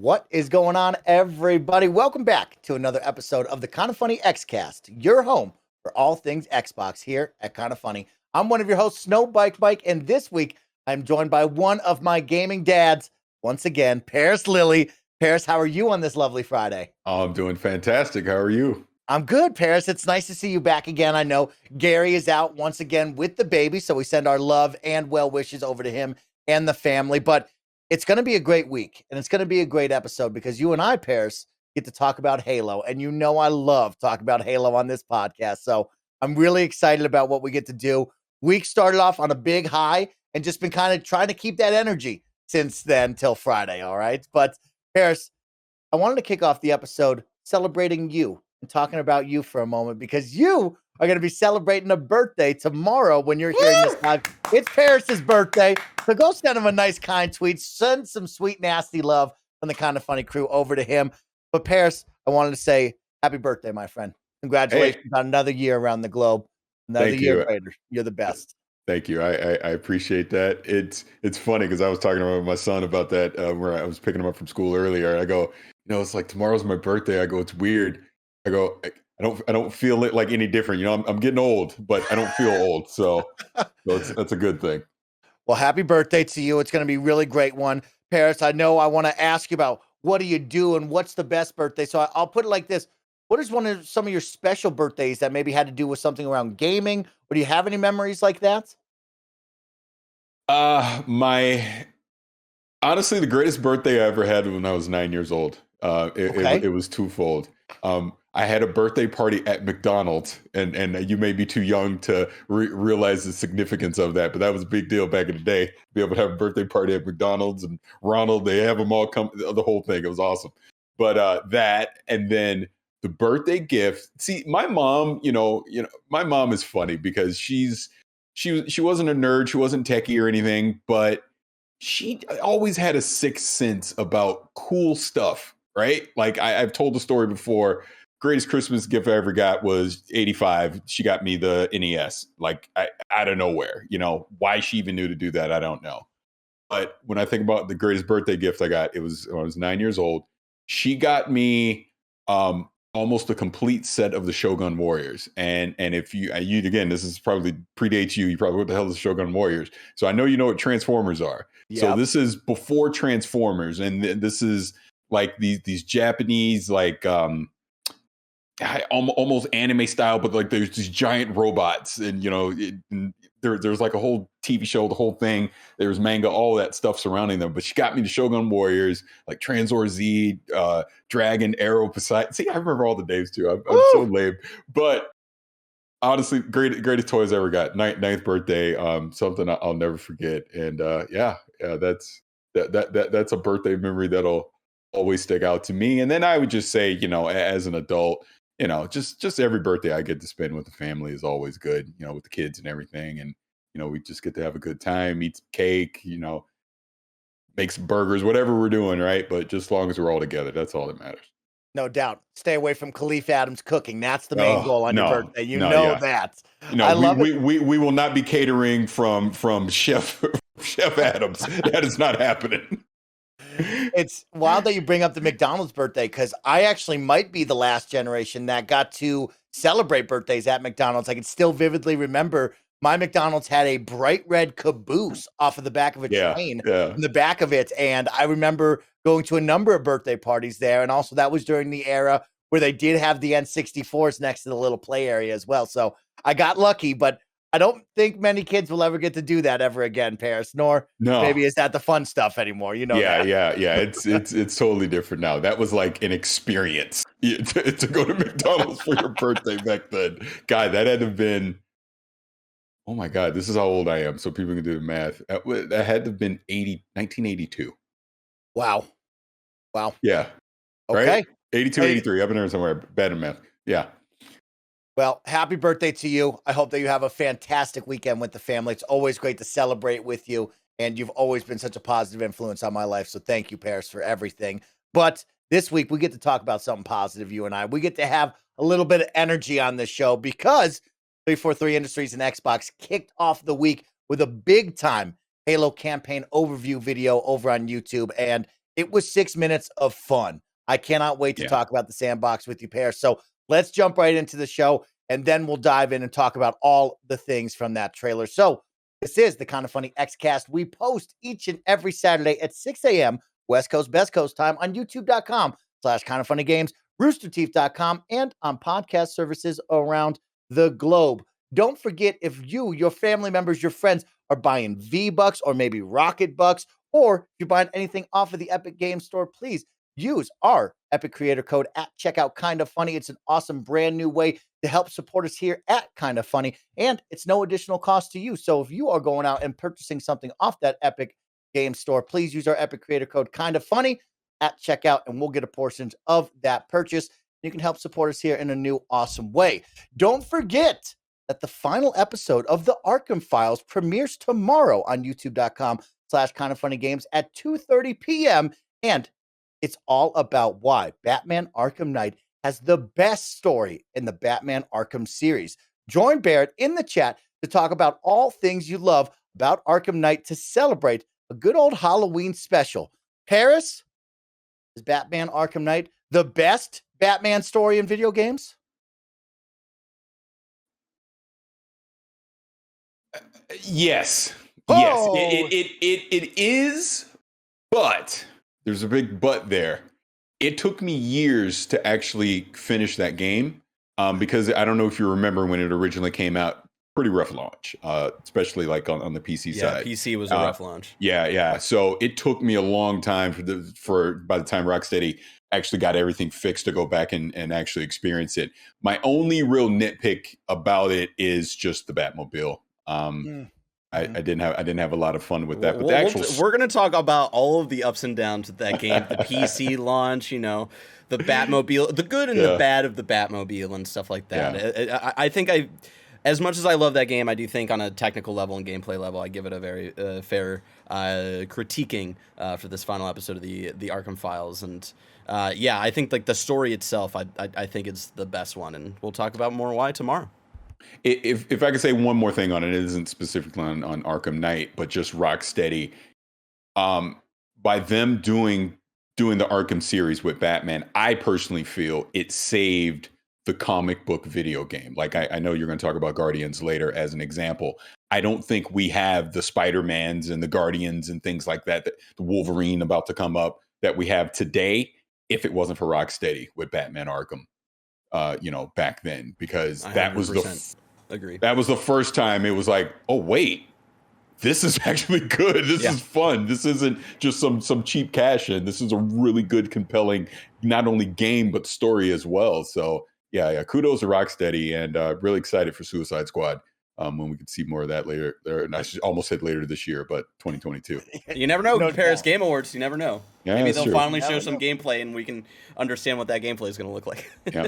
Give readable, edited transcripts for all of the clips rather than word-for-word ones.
What is going on, everybody? Welcome back to another episode of the KindaFunny Xcast, your home for all things Xbox here at KindaFunny. I'm one of your hosts, Snow Bike, and this week I'm joined by one of my gaming dads, once again, Parris Lilly. Parris, how are you on this lovely Friday? I'm doing fantastic. How are you? I'm good, Parris. It's nice to see you back again. I know Gary is out once again with the baby, so we send our love and well wishes over to him and the family, but it's going to be a great week, and it's going to be a great episode because you and I, Parris, get to talk about Halo, and you know I love talking about Halo on this podcast, so I'm really excited about what we get to do. Week started off on a big high and just been kind of trying to keep that energy since then till Friday, all right? But, Parris, I wanted to kick off the episode celebrating you and talking about you for a moment because you are going to be celebrating a birthday tomorrow when you're hearing this live. It's Parris's birthday. So go send him a nice, kind tweet. Send some sweet, nasty love from the KindaFunny crew over to him. But Parris, I wanted to say happy birthday, my friend. Congratulations on another year around the globe. Another year later. You're the best. Thank you. I appreciate that. It's funny because I was talking about my son about that where I was picking him up from school earlier. I go, it's like tomorrow's my birthday. I go, it's weird. I go, I don't feel it like any different. I'm getting old, but I don't feel old. So that's a good thing. Well, happy birthday to you. It's going to be a really great one. Parris, I know I want to ask you about what do you do and what's the best birthday. So I'll put it like this. What is some of your special birthdays that maybe had to do with something around gaming? Or do you have any memories like that? Honestly, the greatest birthday I ever had when I was 9 years old. It was twofold. I had a birthday party at McDonald's, and you may be too young to realize the significance of that, but that was a big deal back in the day. To be able to have a birthday party at McDonald's, and Ronald, they have them all come, the whole thing. It was awesome. But that, and then the birthday gift. See, my mom, my mom is funny because she wasn't a nerd, she wasn't techie or anything, but she always had a sixth sense about cool stuff, right? Like I've told the story before. Greatest Christmas gift I ever got was 85. She got me the NES, like out of nowhere. Why she even knew to do that, I don't know. But when I think about the greatest birthday gift I got, it was when I was 9 years old. She got me almost a complete set of the Shogun Warriors. And if you again, this is probably predates you. You probably, what the hell is the Shogun Warriors? So I know you know what Transformers are. Yep. So this is before Transformers, and this is like these Japanese like almost anime style, but like there's these giant robots, and there's like a whole TV show, the whole thing. There's manga, all that stuff surrounding them. But she got me the Shogun Warriors, like Transor Z, Dragon, Arrow, Poseidon. See, I remember all the names too. I'm so lame. But honestly, greatest toys I ever got. Ninth birthday, something I'll never forget. And that's a birthday memory that'll always stick out to me. And then I would just say, as an adult, just every birthday I get to spend with the family is always good, with the kids and everything. And, we just get to have a good time, eat some cake, make some burgers, whatever we're doing, right? But just as long as we're all together, that's all that matters. No doubt. Stay away from Khalif Adams cooking. That's the main goal on your birthday. That. We will not be catering from Chef Adams. That is not happening. It's wild that you bring up the McDonald's birthday because I actually might be the last generation that got to celebrate birthdays at McDonald's. I can still vividly remember my McDonald's had a bright red caboose off of the back of a train in the back of it. And I remember going to a number of birthday parties there. And also that was during the era where they did have the N64s next to the little play area as well. So I got lucky, but I don't think many kids will ever get to do that ever again, Parris, maybe is that the fun stuff anymore. Yeah. It's totally different now. That was like an experience to go to McDonald's for your birthday back then. God, that had to have been, oh my God, this is how old I am. So people can do the math. That had to have been 1982. Wow. Yeah. Okay. Right? 82, 83. I've been there somewhere. Bad in math. Yeah. Well, happy birthday to you. I hope that you have a fantastic weekend with the family. It's always great to celebrate with you, and you've always been such a positive influence on my life. So thank you, Parris, for everything. But this week, we get to talk about something positive, you and I. We get to have a little bit of energy on this show because 343 Industries and Xbox kicked off the week with a big-time Halo campaign overview video over on YouTube, and It was 6 minutes of fun. I cannot wait to talk about the sandbox with you, Parris. So let's jump right into the show, and then we'll dive in and talk about all the things from that trailer. So this is the Kinda Funny Xcast. We post each and every Saturday at 6 a.m. West Coast, Best Coast time on youtube.com/kindafunnygames, roosterteeth.com, and on podcast services around the globe. Don't forget, if you, your family members, your friends are buying V-Bucks or maybe Rocket Bucks, or if you're buying anything off of the Epic Games Store, please use our Epic Creator Code at checkout. Kinda Funny. It's an awesome brand new way to help support us here at Kinda Funny, and it's no additional cost to you. So if you are going out and purchasing something off that Epic Games Store, please use our Epic Creator Code Kinda Funny at checkout, and we'll get a portion of that purchase. You can help support us here in a new awesome way. Don't forget that the final episode of the Arkham Files premieres tomorrow on youtube.com/kindafunnygames at 2:30 p.m. And it's all about why Batman Arkham Knight has the best story in the Batman Arkham series. Join Barrett in the chat to talk about all things you love about Arkham Knight to celebrate a good old Halloween special. Parris, is Batman Arkham Knight the best Batman story in video games? Yes. Oh. Yes. It is, but there's a big but there. It took me years to actually finish that game because I don't know if you remember when it originally came out. Pretty rough launch, especially like on the PC side. Yeah, PC was a rough launch. Yeah. So it took me a long time for by the time Rocksteady actually got everything fixed to go back and actually experience it. My only real nitpick about it is just the Batmobile. I didn't have a lot of fun with that. But we're going to talk about all of the ups and downs with that game. The PC launch, the Batmobile, the good and the bad of the Batmobile and stuff like that. Yeah. I think as much as I love that game, I do think on a technical level and gameplay level, I give it a very fair critiquing for this final episode of the Arkham Files. And I think like the story itself, I think it's the best one, and we'll talk about more why tomorrow. If I could say one more thing on it, it isn't specifically on Arkham Knight, but just Rocksteady. By them doing the Arkham series with Batman, I personally feel it saved the comic book video game. Like I know you're going to talk about Guardians later as an example. I don't think we have the Spider-Mans and the Guardians and things like that, the Wolverine about to come up, that we have today if it wasn't for Rocksteady with Batman Arkham. Back then, because that was that was the first time it was like, oh wait, this is actually good. This is fun. This isn't just some cheap cash in. This is a really good, compelling, not only game but story as well. So yeah. Kudos to Rocksteady, and really excited for Suicide Squad when we can see more of that later. And I almost said later this year, but 2022. You never know. Paris Game Awards. You never know. Yeah, maybe they'll finally show some gameplay, and we can understand what that gameplay is going to look like. Yeah.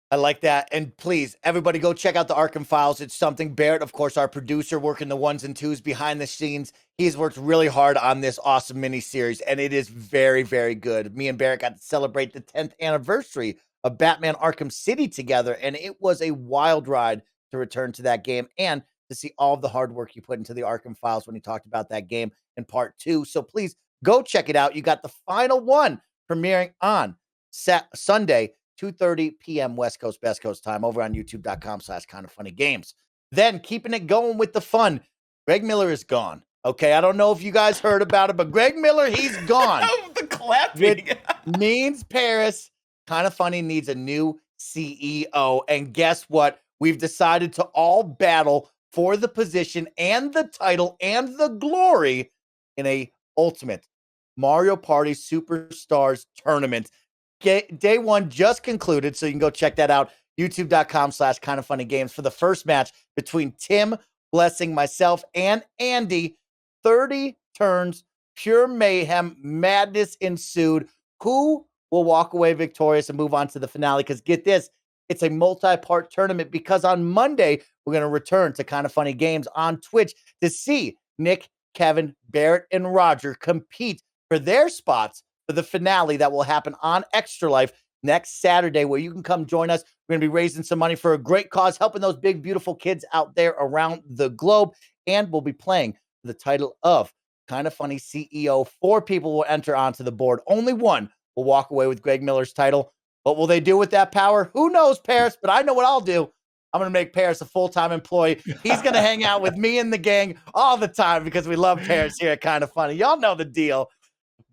I like that. And please, everybody go check out the Arkham Files. It's something Barrett, of course, our producer, working the ones and twos behind the scenes. He's worked really hard on this awesome miniseries, and it is very, very good. Me and Barrett got to celebrate the 10th anniversary of Batman Arkham City together, and it was a wild ride to return to that game and to see all of the hard work you put into the Arkham Files when he talked about that game in part 2. So please go check it out. You got the final one premiering on Sunday, 2:30 p.m. West Coast, Best Coast time over on youtube.com/kindafunnygames. Then keeping it going with the fun, Greg Miller is gone. Okay, I don't know if you guys heard about it, but Greg Miller, he's gone. The clapping. Means Parris, Kinda Funny needs a new CEO. And guess what? We've decided to all battle for the position and the title and the glory in a ultimate Mario Party Superstars tournament. Day one just concluded, so you can go check that out. youtube.com/kindafunnygames for the first match between Tim, Blessing, myself, and Andy. 30 turns, pure mayhem, madness ensued. Who will walk away victorious and move on to the finale? Because get this, it's a multi-part tournament, because on Monday, we're going to return to Kinda Funny Games on Twitch to see Nick, Kevin, Barrett, and Roger compete for their spots for the finale that will happen on Extra Life next Saturday, where you can come join us. We're going to be raising some money for a great cause, helping those big, beautiful kids out there around the globe. And we'll be playing the title of KindaFunny CEO. 4 people will enter onto the board. Only one will walk away with Greg Miller's title. What will they do with that power? Who knows, Parris? But I know what I'll do. I'm going to make Parris a full-time employee. He's going to hang out with me and the gang all the time because we love Parris here at KindaFunny. Y'all know the deal.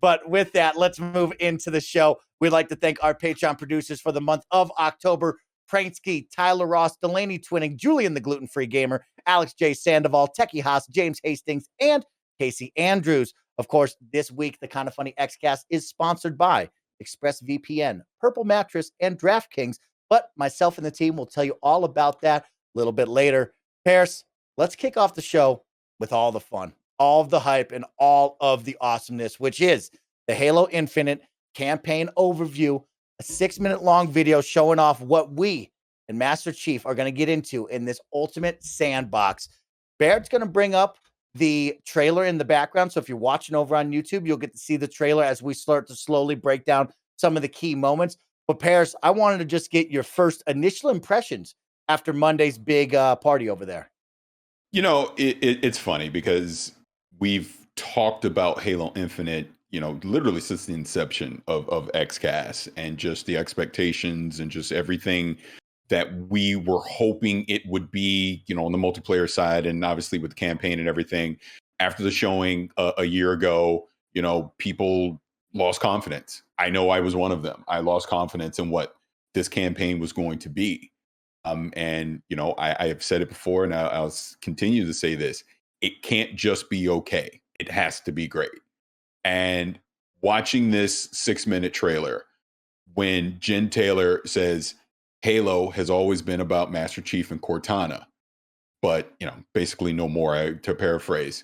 But with that, let's move into the show. We'd like to thank our Patreon producers for the month of October: Pranksky, Tyler Ross, Delaney Twinning, Julian the Gluten-Free Gamer, Alex J. Sandoval, Techie Haas, James Hastings, and Casey Andrews. Of course, this week, the KindaFunny Xcast is sponsored by ExpressVPN, Purple Mattress, and DraftKings. But myself and the team will tell you all about that a little bit later. Parris, let's kick off the show with all the fun, all of the hype, and all of the awesomeness, which is the Halo Infinite campaign overview, a 6-minute long video showing off what we and Master Chief are going to get into in this ultimate sandbox. Barrett's going to bring up the trailer in the background. So if you're watching over on YouTube, you'll get to see the trailer as we start to slowly break down some of the key moments. But Parris, I wanted to just get your first initial impressions after Monday's big party over there. You know, it's funny because we've talked about Halo Infinite, you know, literally since the inception of Xcast, and just the expectations and just everything that we were hoping it would be, you know, on the multiplayer side, and obviously with the campaign and everything. After the showing a year ago, you know, people lost confidence. I know I was one of them. I lost confidence in what this campaign was going to be. And, you know, I have said it before, and I'll continue to say this. It can't just be okay. It has to be great. And watching this 6-minute trailer, when Jen Taylor says Halo has always been about Master Chief and Cortana, but, you know, basically no more, to paraphrase,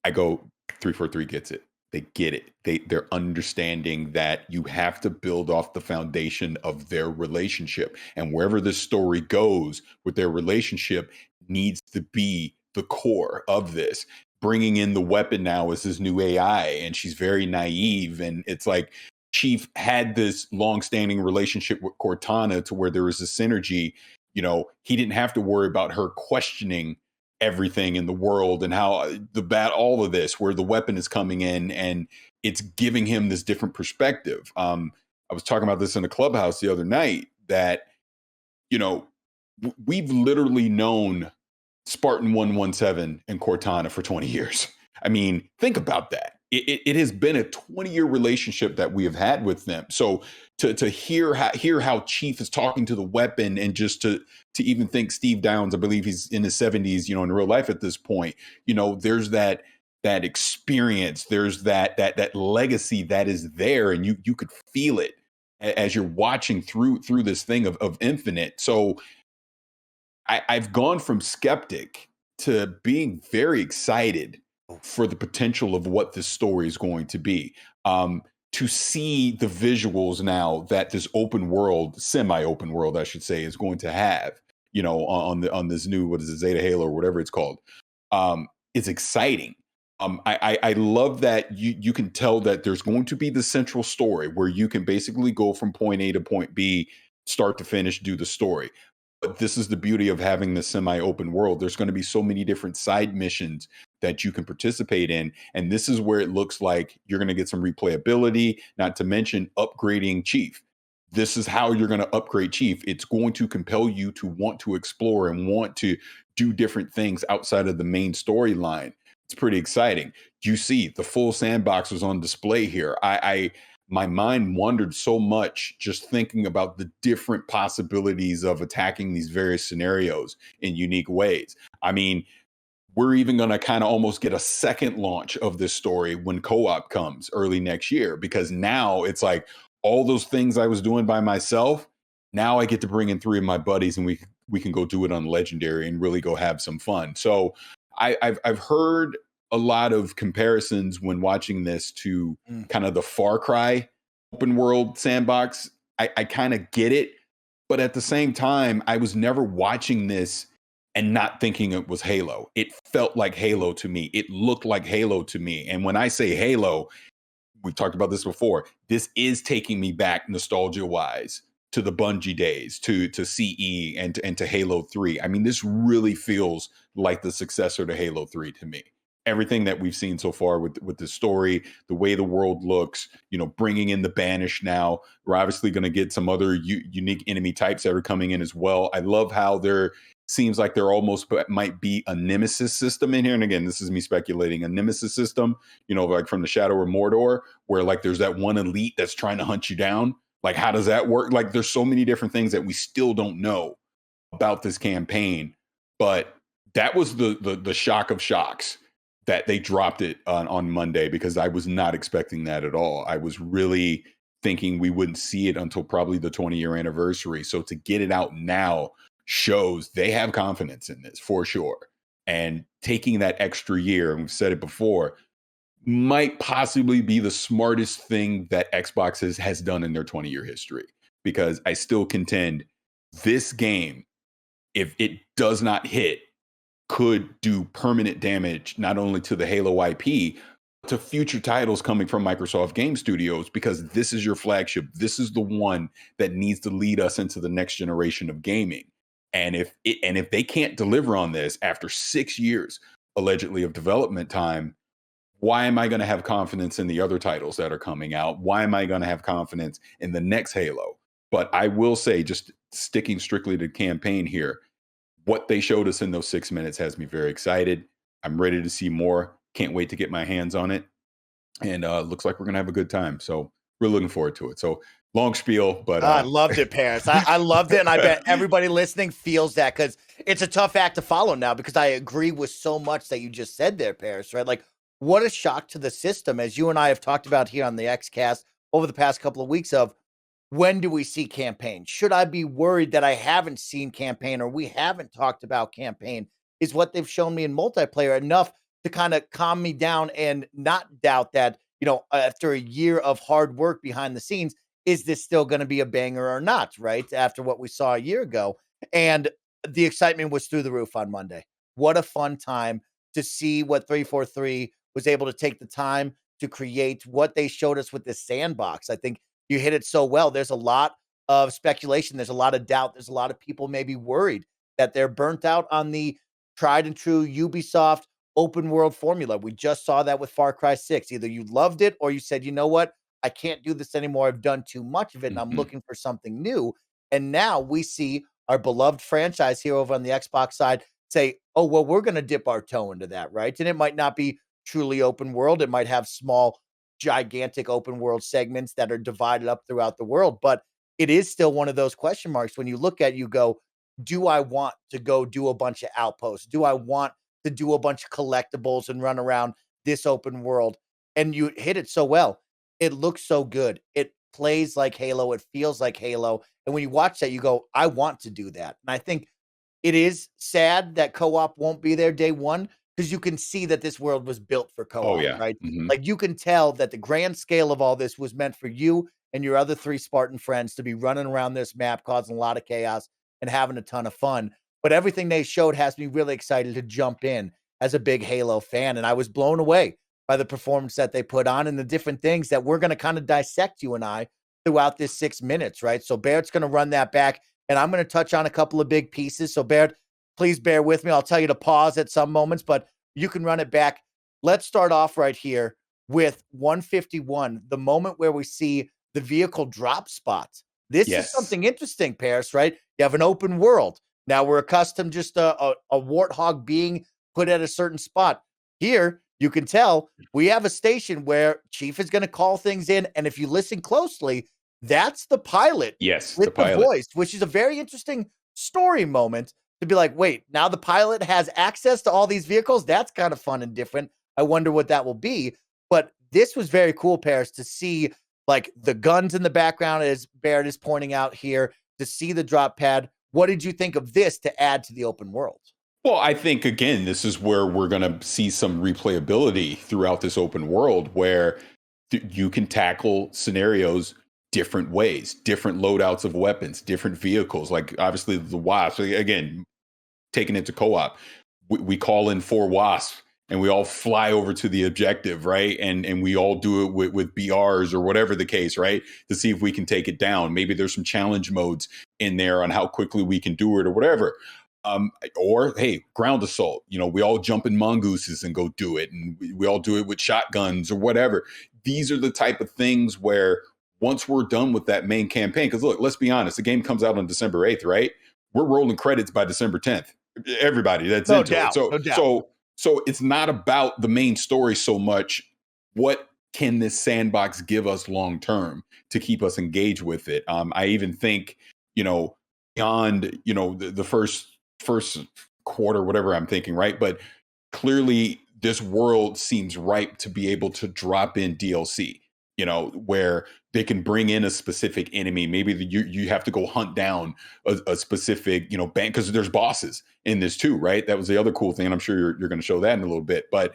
I go, 343 gets it. They get it. They're understanding that you have to build off the foundation of their relationship. And wherever this story goes with their relationship needs to be the core of this. Bringing in the weapon now as this new AI, and she's very naive. And it's like Chief had this longstanding relationship with Cortana to where there was a synergy. You know, he didn't have to worry about her questioning everything in the world and how all of this, where the weapon is coming in and it's giving him this different perspective. I was talking about this in a clubhouse the other night that, you know, we've literally known Spartan 117 and Cortana for 20 years. I mean, think about that. It has been a 20-year relationship that we have had with them. So to hear how Chief is talking to the weapon, and just to even think Steve Downs, I believe he's in his 70s, you know, in real life at this point, you know, there's that experience, there's that legacy that is there, and you could feel it as you're watching through this thing of Infinite. So I've gone from skeptic to being very excited for the potential of what this story is going to be. To see the visuals now that this open world, semi-open world, I should say, is going to have, you know, on this new, what is it, Zeta Halo or whatever it's called, it's exciting. I love that you can tell that there's going to be the central story where you can basically go from point A to point B, start to finish, do the story. But this is the beauty of having the semi-open world. There's going to be so many different side missions that you can participate in. And this is where it looks like you're going to get some replayability, not to mention upgrading Chief. This is how you're going to upgrade Chief. It's going to compel you to want to explore and want to do different things outside of the main storyline. It's pretty exciting. You see, the full sandbox was on display here. My mind wandered so much just thinking about the different possibilities of attacking these various scenarios in unique ways. I mean, we're even going to kind of almost get a second launch of this story when co-op comes early next year, because now it's like all those things I was doing by myself, now I get to bring in 3 of my buddies, and we can go do it on Legendary and really go have some fun. So I've heard a lot of comparisons when watching this to kind of the Far Cry open world sandbox. I kind of get it, but at the same time, I was never watching this and not thinking it was Halo. It felt like Halo to me. It looked like Halo to me. And when I say Halo, we've talked about this before, this is taking me back nostalgia-wise to the Bungie days, to CE and to Halo 3. I mean, this really feels like the successor to Halo 3 to me. everything that we've seen so far with the story, the way the world looks, bringing in the Banished now. We're obviously going to get some other unique enemy types that are coming in as well. I love how seems like there almost might be a nemesis system in here. And again, this is me speculating, a nemesis system, like from the Shadow of Mordor, where like there's that one elite that's trying to hunt you down. Like, how does that work? Like, there's so many different things that we still don't know about this campaign. But that was the shock of shocks that they dropped it on Monday, because I was not expecting that at all. I was really thinking we wouldn't see it until probably the 20-year anniversary. So to get it out now shows they have confidence in this for sure. And taking that extra year, and we've said it before, might possibly be the smartest thing that Xbox has done in their 20-year history. Because I still contend this game, if it does not hit, could do permanent damage not only to the Halo IP, but to future titles coming from Microsoft Game Studios, because this is your flagship. This is the one that needs to lead us into the next generation of gaming. And if they can't deliver on this after 6 years, allegedly, of development time, why am I going to have confidence in the other titles that are coming out? Why am I going to have confidence in the next Halo? But I will say, just sticking strictly to campaign here, what they showed us in those 6 minutes has me very excited. I'm ready to see more. Can't wait to get my hands on it. And looks like we're going to have a good time. So we're looking forward to it. So long spiel, but I loved it, Parris. I loved it. And I bet everybody listening feels that, because it's a tough act to follow now, because I agree with so much that you just said there, Parris, right? Like, what a shock to the system, as you and I have talked about here on the Xcast over the past couple of weeks, of when do we see campaign? Should I be worried that I haven't seen campaign, or we haven't talked about campaign? Is what they've shown me in multiplayer enough to kind of calm me down and not doubt that, after a year of hard work behind the scenes, is this still going to be a banger or not, right? After what we saw a year ago. And the excitement was through the roof on Monday. What a fun time to see what 343 was able to take the time to create, what they showed us with this sandbox. I think you hit it so well. There's a lot of speculation. There's a lot of doubt. There's a lot of people maybe worried that they're burnt out on the tried and true Ubisoft open world formula. We just saw that with Far Cry 6. Either you loved it or you said, you know what? I can't do this anymore. I've done too much of it and I'm looking for something new. And now we see our beloved franchise here over on the Xbox side say, oh, well, we're going to dip our toe into that, right? And it might not be truly open world. It might have small, gigantic open world segments that are divided up throughout the world. But it is still one of those question marks. When you look at it, you go, do I want to go do a bunch of outposts? Do I want to do a bunch of collectibles and run around this open world? And you hit it so well. It looks so good. It plays like Halo. It feels like Halo. And when you watch that, you go, I want to do that. And I think it is sad that co-op won't be there day one, because you can see that this world was built for co-op, right? Like, you can tell that the grand scale of all this was meant for you and your other 3 Spartan friends to be running around this map, causing a lot of chaos and having a ton of fun. But everything they showed has me really excited to jump in as a big Halo fan. And I was blown away by the performance that they put on and the different things that we're going to kind of dissect, you and I, throughout this 6 minutes, right? So Barrett's going to run that back, and I'm going to touch on a couple of big pieces. So Barrett, please bear with me. I'll tell you to pause at some moments, but you can run it back. Let's start off right here with 151, the moment where we see the vehicle drop spots. This is something interesting, Parris, right? You have an open world. Now we're accustomed just a warthog being put at a certain spot. Here, you can tell we have a station where Chief is going to call things in. And if you listen closely, that's the pilot. Yes, with the voice, which is a very interesting story moment to be like, wait, now the pilot has access to all these vehicles. That's kind of fun and different. I wonder what that will be. But this was very cool, Parris, to see like the guns in the background, as Barrett is pointing out here, to see the drop pad. What did you think of this to add to the open world? Well, I think, again, this is where we're going to see some replayability throughout this open world, where you can tackle scenarios different ways, different loadouts of weapons, different vehicles. Like, obviously, the Wasp, again, taking it to co-op, we call in 4 Wasps and we all fly over to the objective, right? And we all do it with BRs or whatever the case, right? To see if we can take it down. Maybe there's some challenge modes in there on how quickly we can do it or whatever. Or hey, ground assault. We all jump in mongooses and go do it, and we all do it with shotguns or whatever. These are the type of things where once we're done with that main campaign, because look, let's be honest, the game comes out on December 8th, right? We're rolling credits by December 10th. Everybody that's No into it. doubt, So no doubt. so it's not about the main story so much. What can this sandbox give us long term to keep us engaged with it? I even think, beyond, the first quarter, whatever I'm thinking, right? But clearly this world seems ripe to be able to drop in DLC, where they can bring in a specific enemy. Maybe you have to go hunt down a specific, bank, because there's bosses in this too, right? That was the other cool thing. And I'm sure you're going to show that in a little bit. But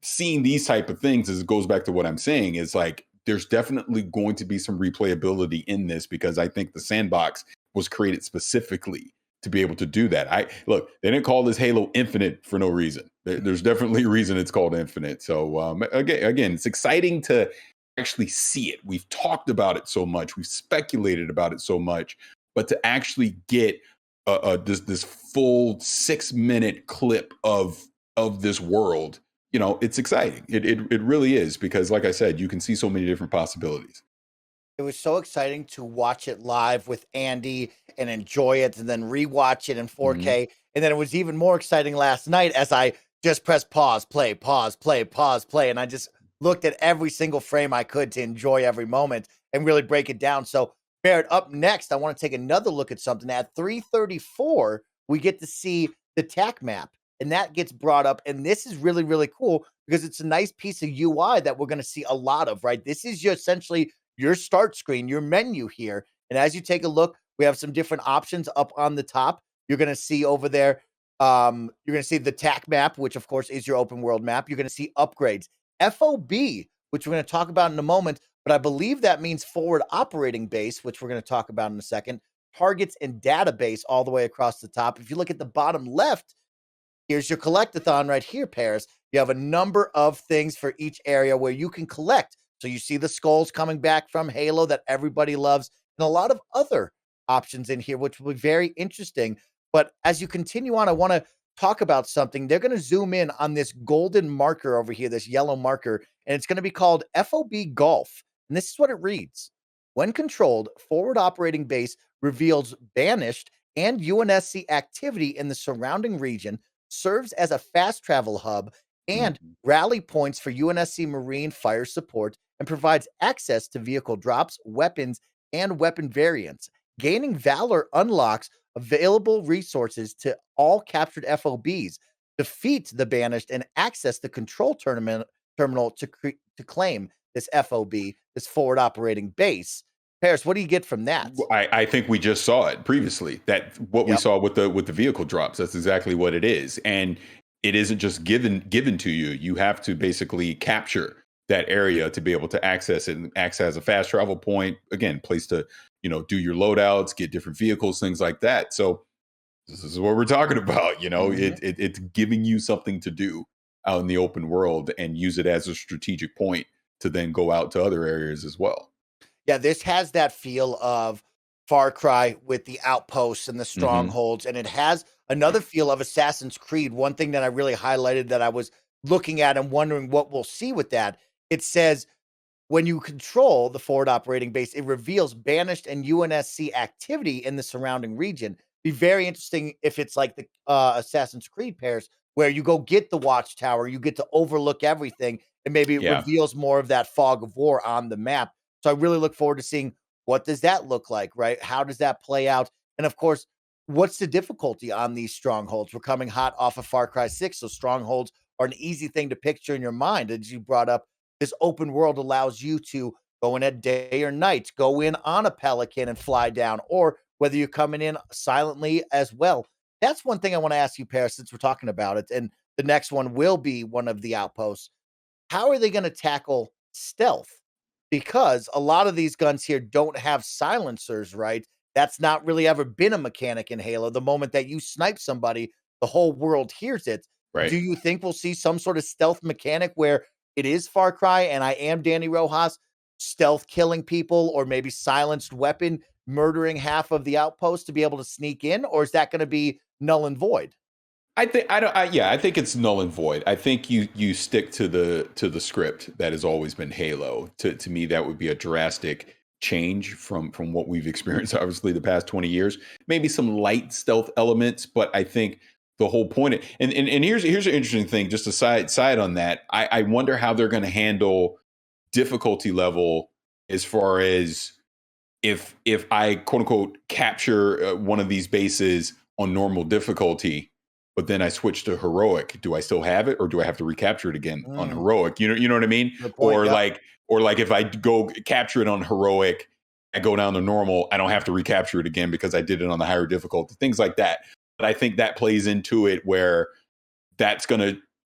seeing these type of things, as it goes back to what I'm saying, is like, there's definitely going to be some replayability in this, because I think the sandbox was created specifically to be able to do that. They didn't call this Halo Infinite for no reason. There's definitely a reason it's called Infinite. So again, it's exciting to actually see it. We've talked about it so much, we've speculated about it so much, but to actually get this full 6-minute clip of this world, it's exciting. It really is, because like I said, you can see so many different possibilities. It was so exciting to watch it live with Andy and enjoy it, and then rewatch it in 4K. And then it was even more exciting last night as I just pressed pause, play, pause, play, pause, play. And I just looked at every single frame I could to enjoy every moment and really break it down. So, Barrett, up next, I want to take another look at something. At 3:34, we get to see the TAC map, and that gets brought up. And this is really, really cool, because it's a nice piece of UI that we're going to see a lot of, right? This is essentially your start screen, your menu here. And as you take a look, we have some different options up on the top. You're going to see over there, you're going to see the TAC map, which of course is your open world map. You're going to see upgrades, FOB, which we're going to talk about in a moment, but I believe that means forward operating base, which we're going to talk about in a second, targets and database all the way across the top. If you look at the bottom left, here's your collectathon right here, Parris. You have a number of things for each area where you can collect. So you see the skulls coming back from Halo that everybody loves, and a lot of other options in here, which will be very interesting. But as you continue on, I want to talk about something. They're going to zoom in on this golden marker over here, this yellow marker, and it's going to be called FOB Golf. And this is what it reads. When controlled, forward operating base reveals banished and UNSC activity in the surrounding region, serves as a fast travel hub and rally points for UNSC Marine fire support, and provides access to vehicle drops, weapons, and weapon variants. Gaining Valor unlocks available resources to all captured FOBs. Defeat the banished and access the control terminal to claim this FOB, this forward operating base. Parris, what do you get from that? I think we just saw it previously. That what we saw with the vehicle drops. That's exactly what it is, and it isn't just given to you. You have to basically capture that area to be able to access it, and acts as a fast travel point. Again, place to do your loadouts, get different vehicles, things like that. So this is what we're talking about. It's giving you something to do out in the open world, and use it as a strategic point to then go out to other areas as well. Yeah, this has that feel of Far Cry with the outposts and the strongholds, and it has another feel of Assassin's Creed. One thing that I really highlighted that I was looking at and wondering what we'll see with that, it says when you control the forward operating base, it reveals banished and UNSC activity in the surrounding region. Be very interesting if it's like the Assassin's Creed pairs, where you go get the watchtower, you get to overlook everything, and maybe it reveals more of that fog of war on the map. So I really look forward to seeing what does that look like, right? How does that play out? And of course, what's the difficulty on these strongholds? We're coming hot off of Far Cry 6, so strongholds are an easy thing to picture in your mind. As you brought up, this open world allows you to go in at day or night, go in on a pelican and fly down, or whether you're coming in silently as well. That's one thing I want to ask you, Parris, since we're talking about it. And the next one will be one of the outposts. How are they going to tackle stealth? Because a lot of these guns here don't have silencers, right? That's not really ever been a mechanic in Halo. The moment that you snipe somebody, the whole world hears it. Right. Do you think we'll see some sort of stealth mechanic where it is Far Cry and I am Danny Rojas stealth killing people, or maybe silenced weapon murdering half of the outpost to be able to sneak in? Or is that going to be null and void. I think it's null and void. I think you stick to the script that has always been Halo. To me, that would be a drastic change from what we've experienced, obviously, the past 20 years. Maybe some light stealth elements, but I think the whole point, and here's an interesting thing, just a side on that. I wonder how they're going to handle difficulty level as far as if I quote unquote capture one of these bases on normal difficulty, but then I switch to heroic. Do I still have it, or do I have to recapture it again on heroic? You know what I mean? Or like if I go capture it on heroic, I go down to normal, I don't have to recapture it again because I did it on the higher difficulty. Things like that. But I think that plays into it where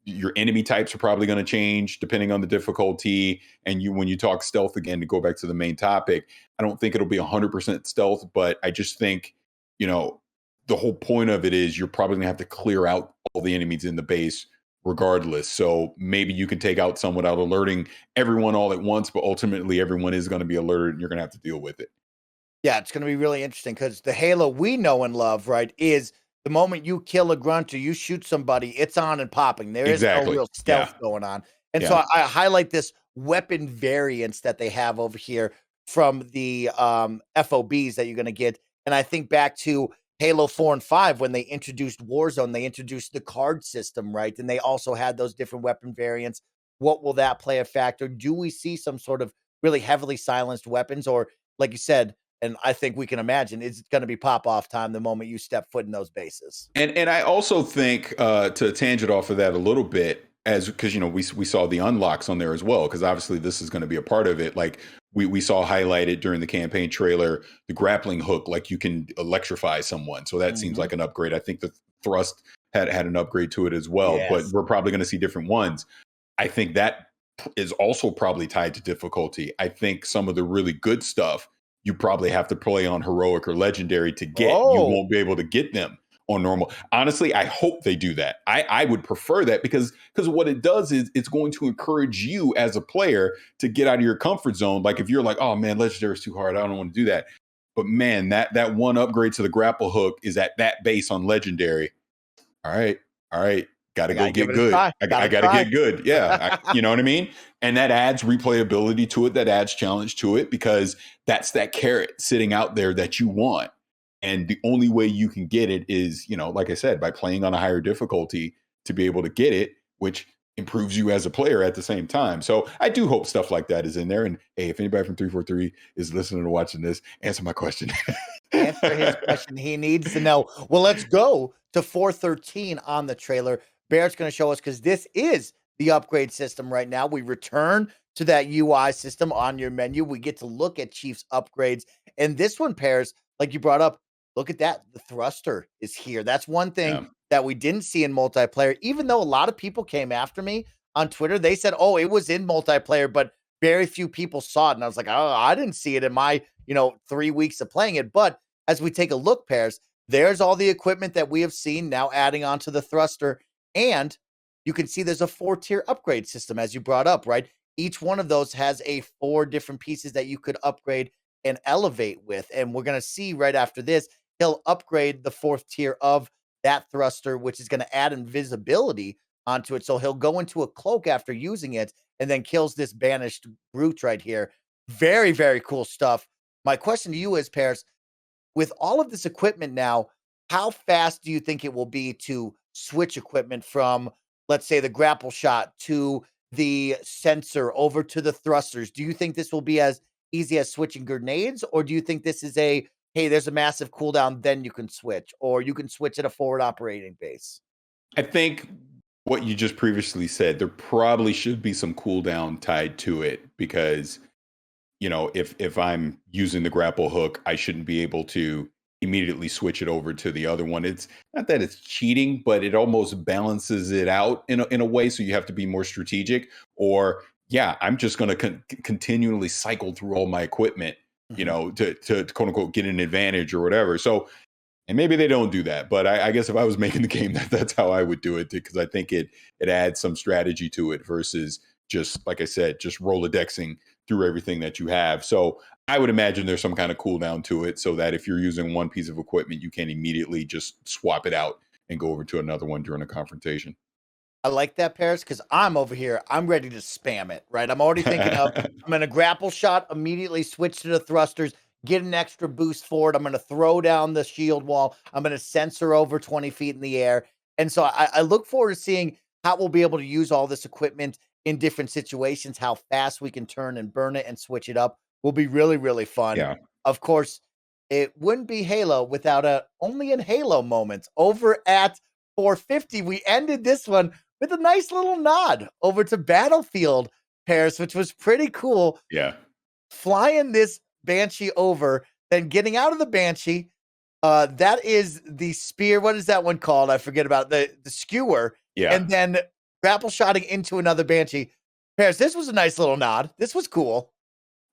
your enemy types are probably going to change depending on the difficulty. And when you talk stealth again, to go back to the main topic, I don't think it'll be 100% stealth, but I just think, the whole point of it is you're probably going to have to clear out all the enemies in the base regardless. So maybe you can take out some without alerting everyone all at once, but ultimately everyone is going to be alerted and you're going to have to deal with it. Yeah, it's going to be really interesting because the Halo we know and love, right, is the moment you kill a grunt or you shoot somebody, it's on and popping. There is no real stealth going on. And so I highlight this weapon variance that they have over here from the FOBs that you're going to get. And I think back to Halo 4 and 5, when they introduced Warzone, they introduced the card system, right? And they also had those different weapon variants. What will that play a factor? Do we see some sort of really heavily silenced weapons? Or, like you said, and I think we can imagine, it's going to be pop-off time the moment you step foot in those bases. And I also think, to tangent off of that a little bit, because we saw the unlocks on there as well, because obviously this is going to be a part of it. Like we saw highlighted during the campaign trailer, the grappling hook, like you can electrify someone. So that seems like an upgrade. I think the thrust had an upgrade to it as well, but we're probably going to see different ones. I think that is also probably tied to difficulty. I think some of the really good stuff you probably have to play on heroic or legendary to get. You won't be able to get them on normal. Honestly, I hope they do that. I would prefer that because what it does is it's going to encourage you as a player to get out of your comfort zone. Like if you're like, oh man, legendary is too hard, I don't want to do that. But man, that one upgrade to the grapple hook is at that base on legendary. All right. Gotta go get good. I gotta get good. Yeah. You know what I mean? And that adds replayability to it. That adds challenge to it because that's that carrot sitting out there that you want. And the only way you can get it is, like I said, by playing on a higher difficulty to be able to get it, which improves you as a player at the same time. So I do hope stuff like that is in there. And hey, if anybody from 343 is listening or watching this, answer my question. Answer his question. He needs to know. Well, let's go to 413 on the trailer. Barrett's going to show us because this is the upgrade system right now. We return to that UI system on your menu. We get to look at Chief's upgrades. And this one pairs, like you brought up, look at that. The thruster is here. That's one thing that we didn't see in multiplayer, even though a lot of people came after me on Twitter. They said, oh, it was in multiplayer, but very few people saw it. And I was like, oh, I didn't see it in my, 3 weeks of playing it. But as we take a look, pairs, there's all the equipment that we have seen now adding onto the thruster. And you can see there's a 4-tier upgrade system, as you brought up, right? Each one of those has 4 different pieces that you could upgrade and elevate with. And we're going to see right after this, he'll upgrade the 4th tier of that thruster, which is going to add invisibility onto it. So he'll go into a cloak after using it and then kills this banished brute right here. Very, very cool stuff. My question to you is, Parris, with all of this equipment now, how fast do you think it will be to switch equipment from, let's say, the grapple shot to the sensor over to the thrusters? Do you think this will be as easy as switching grenades, or do you think this is hey, there's a massive cooldown, then you can switch, or you can switch at a forward operating base? I think what you just previously said, there probably should be some cooldown tied to it because, if I'm using the grapple hook, I shouldn't be able to immediately switch it over to the other one. It's not that it's cheating, but it almost balances it out in a way. So you have to be more strategic, or I'm just going to continually cycle through all my equipment, to quote unquote get an advantage or whatever. So, and maybe they don't do that, but I guess if I was making the game, that's how I would do it, because I think it adds some strategy to it versus just, like I said, just Rolodexing through everything that you have. So I would imagine there's some kind of cooldown to it so that if you're using one piece of equipment, you can immediately just swap it out and go over to another one during a confrontation. I like that, Parris, because I'm over here. I'm ready to spam it, right? I'm already thinking of I'm going to grapple shot, immediately switch to the thrusters, get an extra boost forward. I'm going to throw down the shield wall. I'm going to sensor over 20 feet in the air. And so I look forward to seeing how we'll be able to use all this equipment in different situations, how fast we can turn and burn it and switch it up will be really, really fun. Yeah. Of course, it wouldn't be Halo without a only in Halo moments over at 450. We ended this one with a nice little nod over to Battlefield, Parris, which was pretty cool. Yeah. Flying this Banshee over, then getting out of the Banshee. That is the spear. What is that one called? I forget about the skewer. Yeah. And then grapple shotting into another Banshee. Parris, this was a nice little nod. This was cool.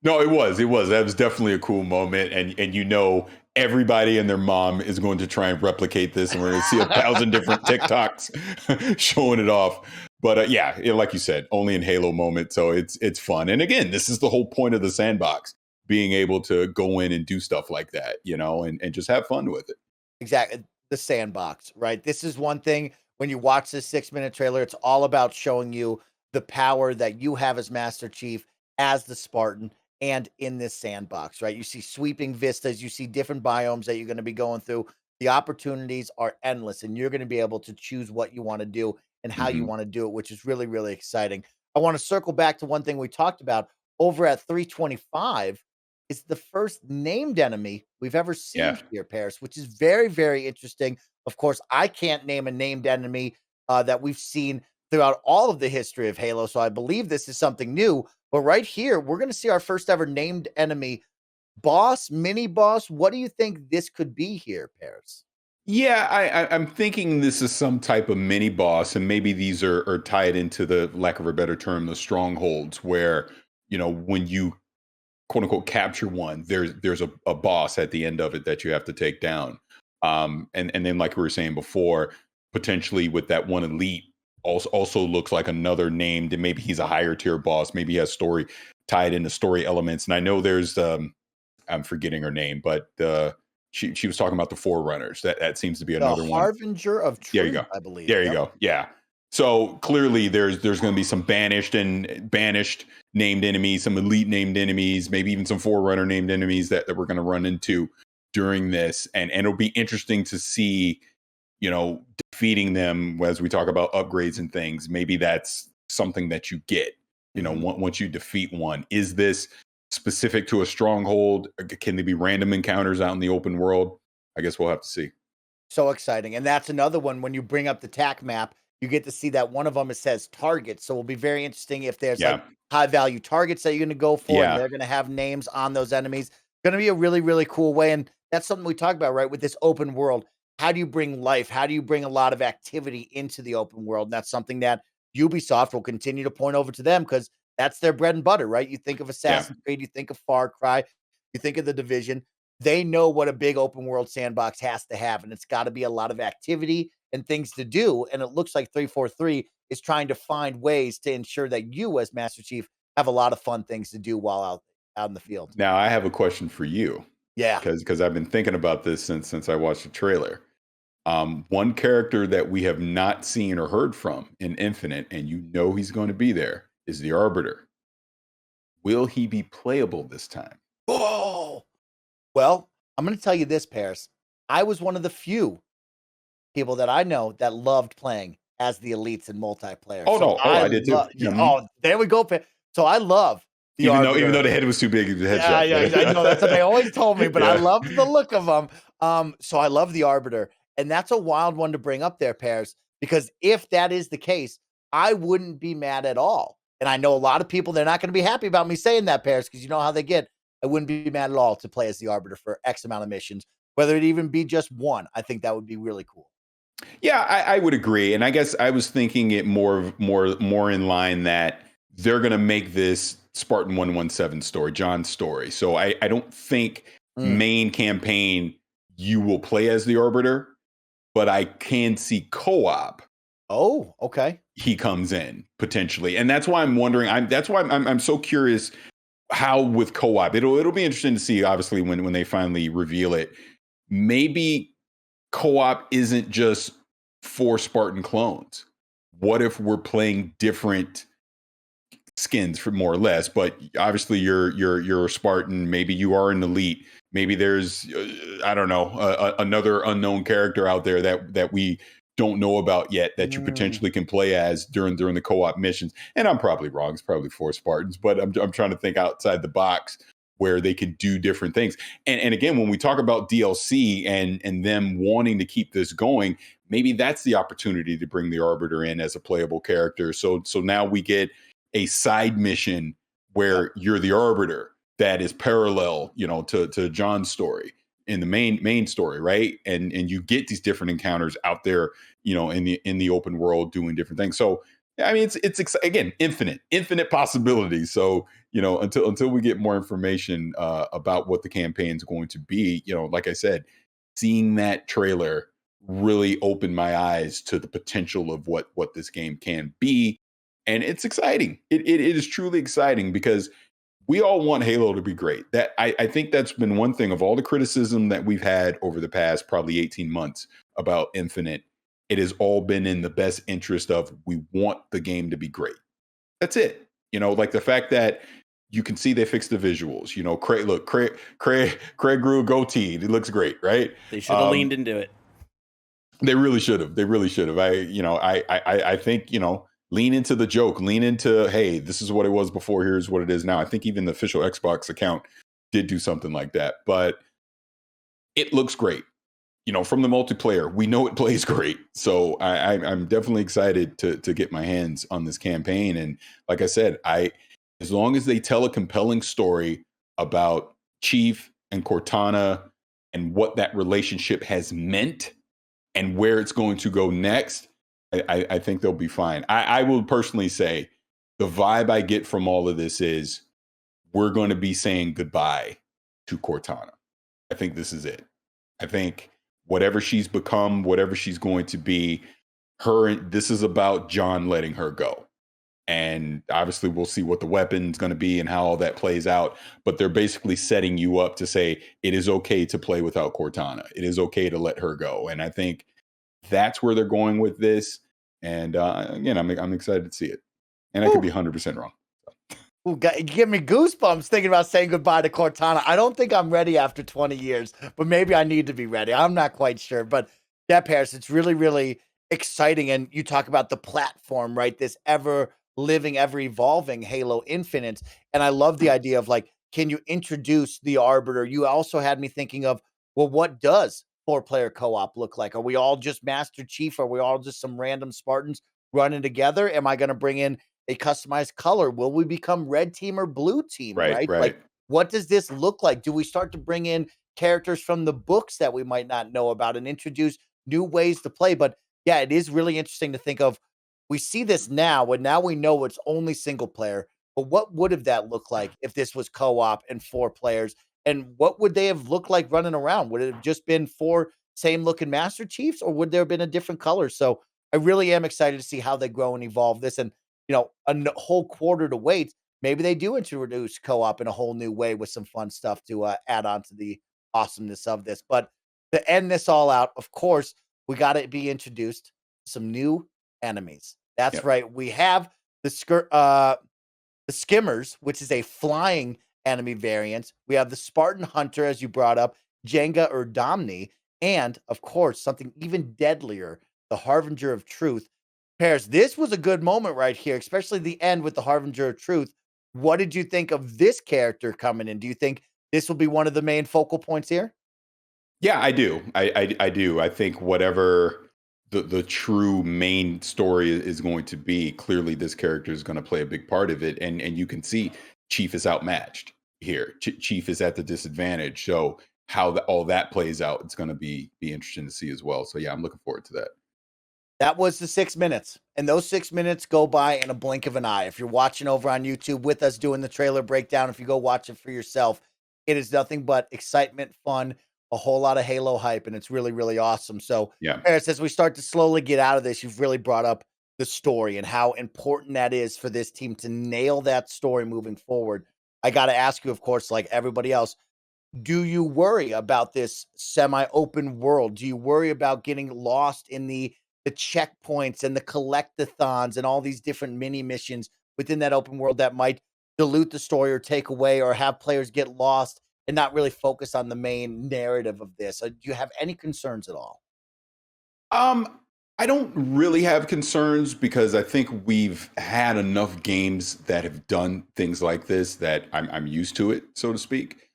No, it was. That was definitely a cool moment. And everybody and their mom is going to try and replicate this. And we're going to see 1,000 different TikToks showing it off. But like you said, only in Halo moment. So it's fun. And again, this is the whole point of the sandbox, being able to go in and do stuff like that, and just have fun with it. Exactly. The sandbox, right? This is one thing when you watch this 6-minute trailer, it's all about showing you the power that you have as Master Chief, as the Spartan, and in this sandbox, right? You see sweeping vistas, you see different biomes that you're going to be going through. The opportunities are endless, and you're going to be able to choose what you want to do and how you want to do it, which is really, really exciting. I want to circle back to one thing we talked about over at 325 is the first named enemy we've ever seen here, Parris, which is very, very interesting. Of course, I can't name a named enemy that we've seen throughout all of the history of Halo, so I believe this is something new. But right here, we're going to see our first ever named enemy, boss, mini boss. What do you think this could be here, Parris? Yeah, I'm thinking this is some type of mini boss, and maybe these are tied into, the lack of a better term, the strongholds, where when you quote unquote capture one, there's a boss at the end of it that you have to take down. And then, like we were saying before, potentially with that one elite also looks like another named, and maybe he's a higher tier boss. Maybe he has story tied into story elements. And I know there's I'm forgetting her name, but she was talking about the Forerunners. That seems to be another one. Harbinger of Truth, there you go. I believe. There you go. Yeah. So clearly there's going to be some banished named enemies, some elite named enemies, maybe even some Forerunner named enemies that we're going to run into during this. And it'll be interesting to see, defeating them as we talk about upgrades and things. Maybe that's something that you get, once you defeat one. Is this specific to a stronghold? Can there be random encounters out in the open world? I guess we'll have to see. So exciting. And that's another one. When you bring up the TAC map, you get to see that one of them, it says targets. So it'll be very interesting if there's like high value targets that you're going to go for, and they're going to have names on those enemies. Going to be a really, really cool way. And that's something we talk about, right? With this open world, how do you bring life? How do you bring a lot of activity into the open world? And that's something that Ubisoft will continue to point over to them, because that's their bread and butter, right? You think of Assassin's Creed, you think of Far Cry, you think of The Division. They know what a big open world sandbox has to have, and it's got to be a lot of activity and things to do. And it looks like 343 is trying to find ways to ensure that you, as Master Chief, have a lot of fun things to do while out in the field. Now, I have a question for you. Yeah. Because I've been thinking about this since I watched the trailer. One character that we have not seen or heard from in Infinite, and he's going to be there, is the Arbiter. Will he be playable this time? Oh, well, I'm going to tell you this, Parris. I was one of the few people that I know that loved playing as the elites in multiplayer. Oh, so no. I did too. Oh, there we go. So I love the Arbiter. Even though the head was too big, the headshot. Yeah, I know. That's what they always told me, but I loved the look of them. So I love the Arbiter. And that's a wild one to bring up there, Parris, because if that is the case, I wouldn't be mad at all. And I know a lot of people, they're not going to be happy about me saying that, Parris, because you know how they get. I wouldn't be mad at all to play as the Arbiter for X amount of missions, whether it even be just one. I think that would be really cool. Yeah, I would agree. And I guess I was thinking it more in line that they're going to make this Spartan 117 story, John's story. So I don't think main campaign you will play as the Arbiter, but I can see co-op. Oh, okay. He comes in potentially. And that's why I'm wondering, I'm so curious how with co-op, it'll be interesting to see, obviously, when they finally reveal it. Maybe co-op isn't just 4 Spartan clones. What if we're playing different skins for more or less? But obviously, you're a Spartan. Maybe you are an elite. Maybe there's I don't know, another unknown character out there that we don't know about yet that you potentially can play as during the co-op missions. And I'm probably wrong. It's probably 4 Spartans, but I'm trying to think outside the box where they can do different things. And again, when we talk about DLC and them wanting to keep this going, maybe that's the opportunity to bring the Arbiter in as a playable character. So now we get a side mission where you're the Arbiter that is parallel, to John's story in the main story, right? And you get these different encounters out there, in the open world doing different things. So I mean, it's again infinite possibilities. So until we get more information about what the campaign is going to be, like I said, seeing that trailer really opened my eyes to the potential of what this game can be, and it's exciting. It is truly exciting because we all want Halo to be great. That I think that's been one thing of all the criticism that we've had over the past probably 18 months about Infinite. It has all been in the best interest of we want the game to be great. That's it. Like the fact that you can see they fixed the visuals. Craig grew a goatee. It looks great, right? They should have leaned into it. They really should have. I think, lean into the joke, lean into, hey, this is what it was before, here's what it is now. I think even the official Xbox account did do something like that, but it looks great. From the multiplayer, we know it plays great. So I'm definitely excited to get my hands on this campaign. And like I said, as long as they tell a compelling story about Chief and Cortana and what that relationship has meant and where it's going to go next, I think they'll be fine. I will personally say the vibe I get from all of this is we're going to be saying goodbye to Cortana. I think this is it. I think whatever she's become, whatever she's going to be, this is about John letting her go. And obviously we'll see what the weapon's going to be and how all that plays out. But they're basically setting you up to say it is okay to play without Cortana. It is okay to let her go. And I think that's where they're going with this. And again, I'm excited to see it. And I could be 100% wrong. Ooh, you give me goosebumps thinking about saying goodbye to Cortana. I don't think I'm ready after 20 years, but maybe I need to be ready. I'm not quite sure. But yeah, Parris, it's really, really exciting. And you talk about the platform, right? This ever living, ever evolving Halo Infinite. And I love the idea of like, can you introduce the Arbiter? You also had me thinking of, well, what does 4-player co-op look like? Are we all just Master Chief? Are we all just some random Spartans running together? Am I going to bring in a customized color? Will we become red team or blue team? Right. Like, what does this look like? Do we start to bring in characters from the books that we might not know about and introduce new ways to play? But yeah, it is really interesting to think of. We see this now, and now we know it's only single player. But what would have that looked like if this was co-op and 4 players? And what would they have looked like running around? Would it have just been 4 same looking Master Chiefs, or would there have been a different color? So I really am excited to see how they grow and evolve this. And a whole quarter to wait. Maybe they do introduce co-op in a whole new way with some fun stuff to add on to the awesomeness of this. But to end this all out, of course, we got to be introduced to some new enemies. That's right. We have the Skimmers, which is a flying enemy variant. We have the Spartan Hunter, as you brought up, Jenga or Domni, and of course, something even deadlier, the Harbinger of Truth. Parris, this was a good moment right here, especially the end with the Harbinger of Truth. What did you think of this character coming in? Do you think this will be one of the main focal points here? Yeah, I do. I do. I think whatever the true main story is going to be, clearly this character is going to play a big part of it. And you can see Chief is outmatched here. Chief is at the disadvantage. So how all that plays out, it's going to be interesting to see as well. So yeah, I'm looking forward to that. That was the 6 minutes, and those 6 minutes go by in a blink of an eye. If you're watching over on YouTube with us doing the trailer breakdown, if you go watch it for yourself, it is nothing but excitement, fun, a whole lot of Halo hype, and it's really, really awesome. So, yeah, Parris, as we start to slowly get out of this, you've really brought up the story and how important that is for this team to nail that story moving forward. I got to ask you, of course, like everybody else, do you worry about this semi-open world? Do you worry about getting lost in the checkpoints and the collectathons and all these different mini missions within that open world that might dilute the story or take away or have players get lost and not really focus on the main narrative of this? Do you have any concerns at all? I don't really have concerns because I think we've had enough games that have done things like this that I'm used to it, so to speak.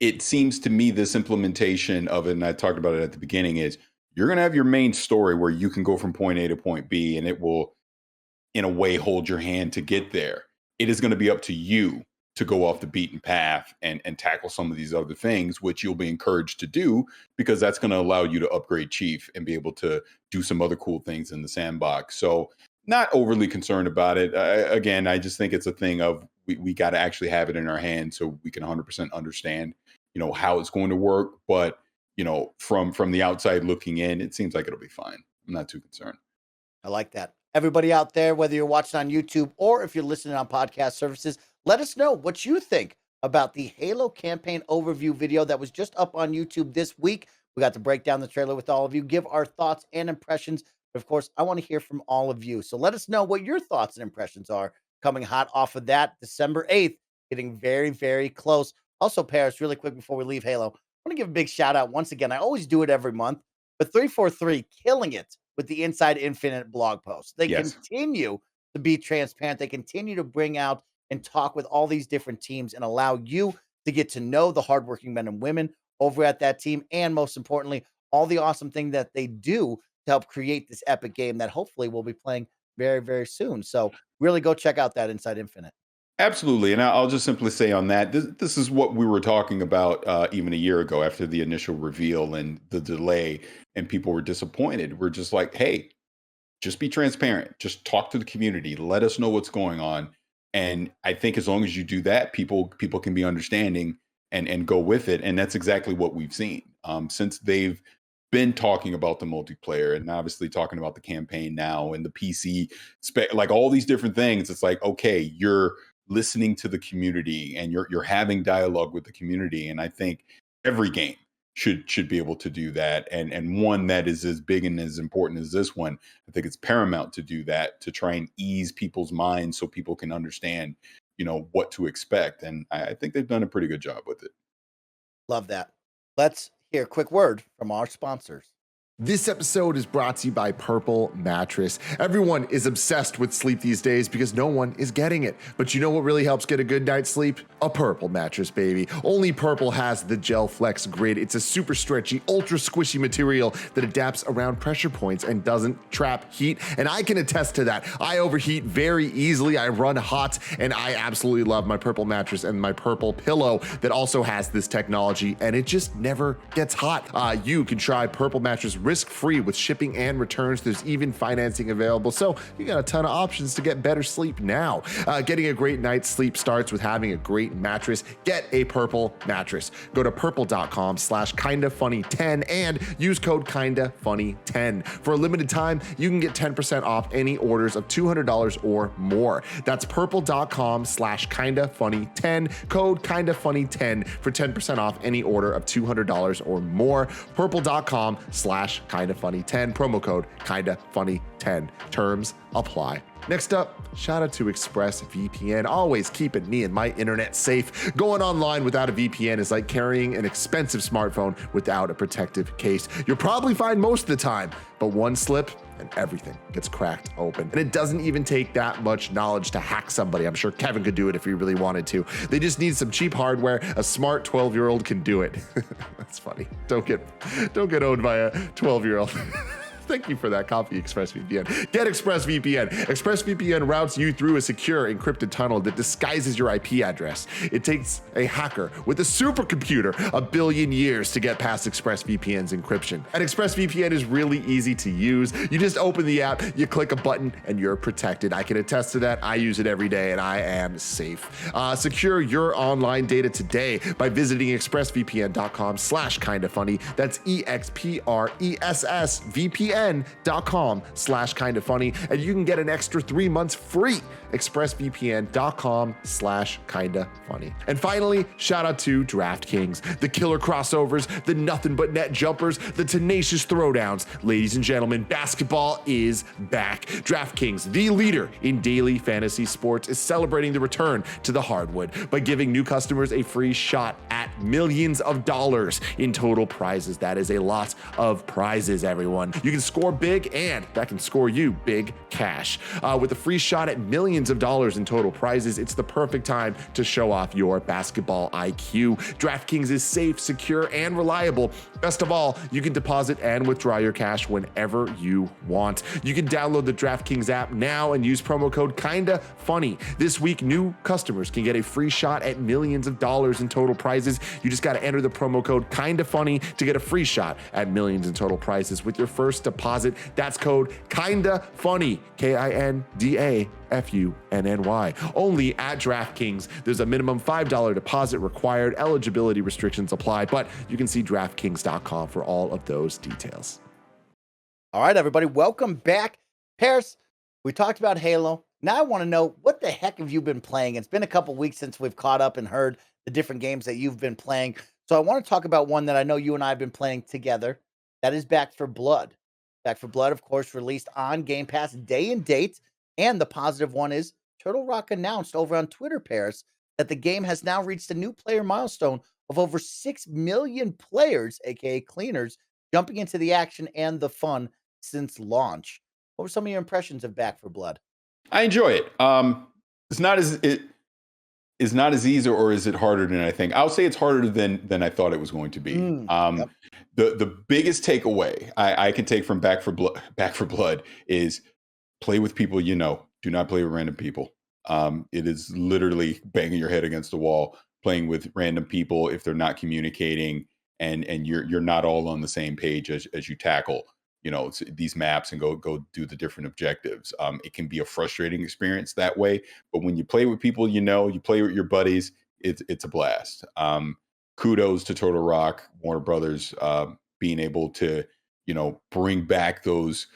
It seems to me this implementation of it, and I talked about it at the beginning, is you're going to have your main story where you can go from point A to point B, and it will, in a way, hold your hand to get there. It is going to be up to you to go off the beaten path and tackle some of these other things, which you'll be encouraged to do because that's going to allow you to upgrade Chief and be able to do some other cool things in the sandbox. So not overly concerned about it. Again, I just think it's a thing of we got to actually have it in our hands so we can 100% understand, how it's going to work. But, from the outside looking in, it seems like it'll be fine. I'm not too concerned. I like that. Everybody out there, whether you're watching on YouTube or if you're listening on podcast services, let us know what you think about the Halo campaign overview video that was just up on YouTube this week. We got to break down the trailer with all of you, give our thoughts and impressions. But of course, I want to hear from all of you. So let us know what your thoughts and impressions are coming hot off of that December 8th, getting very, very close. Also, Parris, really quick before we leave Halo, I want to give a big shout out once again. I always do it every month, but 343 killing it with the Inside Infinite blog post. They continue to be transparent. They continue to bring out and talk with all these different teams and allow you to get to know the hardworking men and women over at that team. And most importantly, all the awesome thing that they do to help create this epic game that hopefully we'll be playing very, very soon. So really go check out that Inside Infinite. Absolutely. And I'll just simply say on that, this is what we were talking about even a year ago after the initial reveal and the delay and people were disappointed. We're just like, hey, just be transparent. Just talk to the community. Let us know what's going on. And I think as long as you do that, people can be understanding and go with it. And that's exactly what we've seen since they've been talking about the multiplayer and obviously talking about the campaign now and the PC spec, like all these different things. It's like, okay, you're listening to the community and you're having dialogue with the community. And I think every game should be able to do that. And one that is as big and as important as this one, I think it's paramount to do that, to try and ease people's minds so people can understand, what to expect. And I think they've done a pretty good job with it. Love that. Let's hear a quick word from our sponsors. This episode is brought to you by Purple Mattress. Everyone is obsessed with sleep these days because no one is getting it. But you know what really helps get a good night's sleep? A Purple mattress, baby. Only Purple has the Gel Flex Grid. It's a super stretchy, ultra squishy material that adapts around pressure points and doesn't trap heat. And I can attest to that. I overheat very easily. I run hot, and I absolutely love my Purple mattress and my Purple pillow that also has this technology, and it just never gets hot. You can try Purple mattress risk-free with shipping and returns. There's even financing available, so you got a ton of options to get better sleep now. Getting a great night's sleep starts with having a great mattress. Get a Purple mattress. Go to purple.com/kindafunny10 and use code kindafunny10. For a limited time, you can get 10% off any orders of $200 or more. That's purple.com/kindafunny10, code kindafunny10 for 10% off any order of $200 or more. Purple.com/kindafunny10, promo code kindafunny10. Terms apply. Next up, shout out to ExpressVPN, always keeping me and my internet safe. Going online without a VPN is like carrying an expensive smartphone without a protective case. You'll probably fine most of the time, but one slip and everything gets cracked open. And it doesn't even take that much knowledge to hack somebody. I'm sure Kevin could do it if he really wanted to. They just need some cheap hardware. A smart 12-year-old can do it. That's funny. Don't get owned by a 12-year-old. Thank you for that copy, ExpressVPN. Get ExpressVPN. ExpressVPN routes you through a secure encrypted tunnel that disguises your IP address. It takes a hacker with a supercomputer 1 billion years to get past ExpressVPN's encryption. And ExpressVPN is really easy to use. You just open the app, you click a button, and you're protected. I can attest to that. I use it every day, and I am safe. Secure your online data today by visiting expressvpn.com/kindafunny. That's EXPRESSVPN expressvpn.com/kindafunny, and you can get an extra 3 months free. expressvpn.com/kindafunny. And finally, shout out to DraftKings, the killer crossovers, the nothing but net jumpers, the tenacious throwdowns. Ladies and gentlemen, basketball is back. DraftKings, the leader in daily fantasy sports, is celebrating the return to the hardwood by giving new customers a free shot at millions of dollars in total prizes. That is a lot of prizes, everyone. You can score big, and that can score you big cash. With a free shot at millions of dollars in total prizes, it's the perfect time to show off your basketball IQ. DraftKings is safe, secure, and reliable. Best of all, you can deposit and withdraw your cash whenever you want. You can download the DraftKings app now and use promo code KindaFunny. This week, new customers can get a free shot at millions of dollars in total prizes. You just got to enter the promo code KindaFunny to get a free shot at millions in total prizes with your first deposit. That's code KindaFunny, KindaFunny. Only at DraftKings. There's a minimum $5 deposit required. Eligibility restrictions apply, but you can see DraftKings.com for all of those details. All right, everybody, welcome back. Parris, we talked about Halo. Now I want to know, what the heck have you been playing? It's been a couple weeks since we've caught up and heard the different games that you've been playing. So I want to talk about one that I know you and I have been playing together. That is Back 4 Blood. Back 4 Blood, of course, released on Game Pass day and date. And the positive one is Turtle Rock announced over on Twitter, Parris, that the game has now reached a new player milestone of over 6 million players, aka cleaners, jumping into the action and the fun since launch. What were some of your impressions of Back 4 Blood? I enjoy it. It's not as easy, or is it harder than I think? I'll say it's harder than I thought it was going to be. Yep. The biggest takeaway I can take from Back 4 Blood is play with people you know. Do not play with random people. It is literally banging your head against the wall, playing with random people if they're not communicating, and you're not all on the same page as you tackle these maps and go do the different objectives. It can be a frustrating experience that way, but when you play with people you play with your buddies, it's a blast. Kudos to Turtle Rock, Warner Brothers, being able to bring back those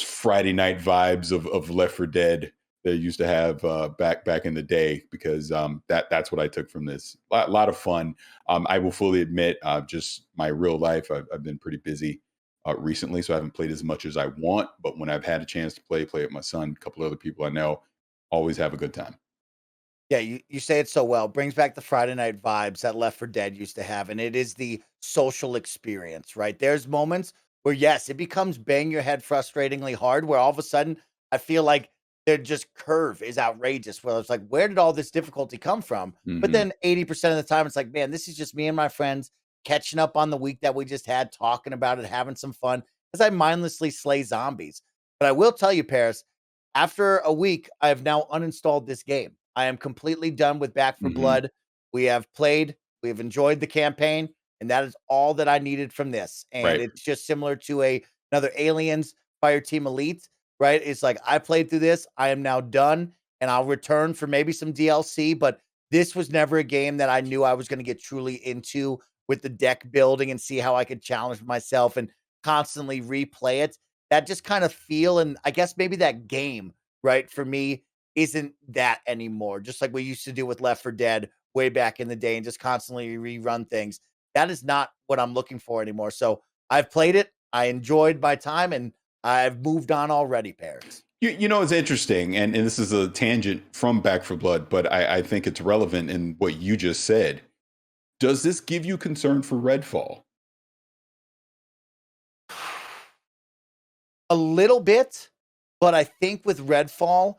Friday night vibes of Left 4 Dead that used to have back in the day, because that's what I took from this. A lot of fun. I will fully admit, just my real life, I've been pretty busy recently, so I haven't played as much as I want. But when I've had a chance to play with my son, a couple other people I know, always have a good time. Yeah, you say it so well. Brings back the Friday night vibes that Left 4 Dead used to have, and it is the social experience, right? There's moments where, yes, it becomes bang your head frustratingly hard, where all of a sudden I feel like their just curve is outrageous, where it's like, where did all this difficulty come from? Mm-hmm. But then 80% of the time, it's like, man, this is just me and my friends catching up on the week that we just had, talking about it, having some fun, as I mindlessly slay zombies. But I will tell you, Parris, after a week, I have now uninstalled this game. I am completely done with Back 4 Blood. We have played, we have enjoyed the campaign, and that is all that I needed from this. And it's just similar to another Aliens Fireteam Elite, right? It's like, I played through this, I am now done, and I'll return for maybe some DLC, but this was never a game that I knew I was going to get truly into, with the deck building and see how I could challenge myself and constantly replay it. That just kind of feel, and I guess maybe that game, right, for me, isn't that anymore. Just like we used to do with Left 4 Dead way back in the day, and just constantly rerun things. That is not what I'm looking for anymore. So I've played it, I enjoyed my time, and I've moved on already, Parris. It's interesting, and this is a tangent from Back 4 Blood, but I think it's relevant in what you just said. Does this give you concern for Redfall? A little bit, but I think with Redfall,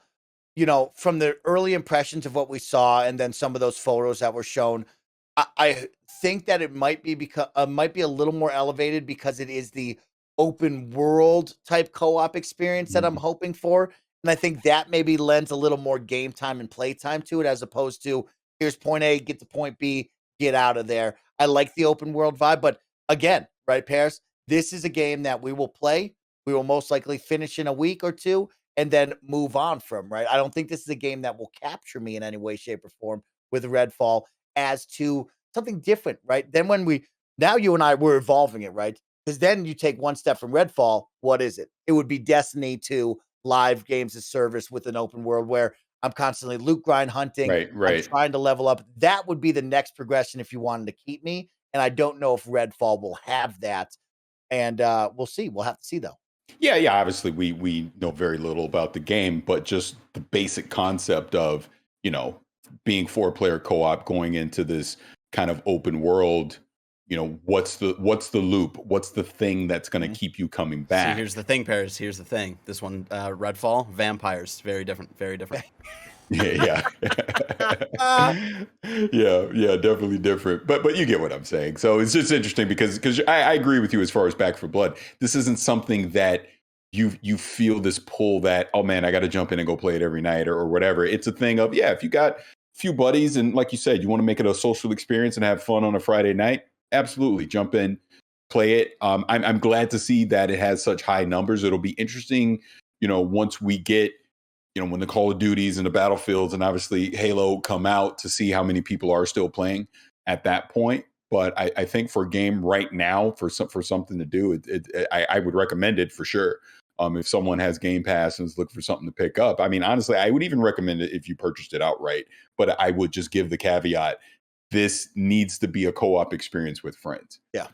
from the early impressions of what we saw, and then some of those photos that were shown, I think that it might be might be a little more elevated, because it is the open world type co-op experience that I'm hoping for. And I think that maybe lends a little more game time and play time to it, as opposed to, here's point A, get to point B, get out of there. I like the open world vibe, but again, right, Parris, this is a game that we will play. We will most likely finish in a week or two and then move on from, right? I don't think this is a game that will capture me in any way, shape, or form with Redfall as to something different, right? Then now you and I, we're evolving it, right? Because then you take one step from Redfall. What is it? It would be Destiny to live games as service with an open world where I'm constantly loot grind hunting. I'm Right. trying to level up. That would be the next progression if you wanted to keep me. And I don't know if Redfall will have that. And we'll see. We'll have to see, though. Yeah. Obviously, we know very little about the game, but just the basic concept of, being 4-player co-op going into this kind of open world. What's the loop? What's the thing that's going to keep you coming back? See, here's the thing, Parris. Here's the thing. This one, Redfall, vampires, very different, very different. Yeah. Yeah, definitely different. But you get what I'm saying. So it's just interesting because I agree with you as far as Back 4 Blood. This isn't something that you feel this pull that, oh man, I got to jump in and go play it every night or whatever. It's a thing of, if you got a few buddies and like you said, you want to make it a social experience and have fun on a Friday night, absolutely jump in, play it. I'm glad to see that it has such high numbers. It'll be interesting, once we get, when the Call of Duties and the Battlefields and obviously Halo come out, to see how many people are still playing at that point. But I think for a game right now, for something to do, I would recommend it for sure. If someone has Game Pass and is looking for something to pick up, I mean, honestly, I would even recommend it if you purchased it outright. But I would just give the caveat: this needs to be a co-op experience with friends. Yeah.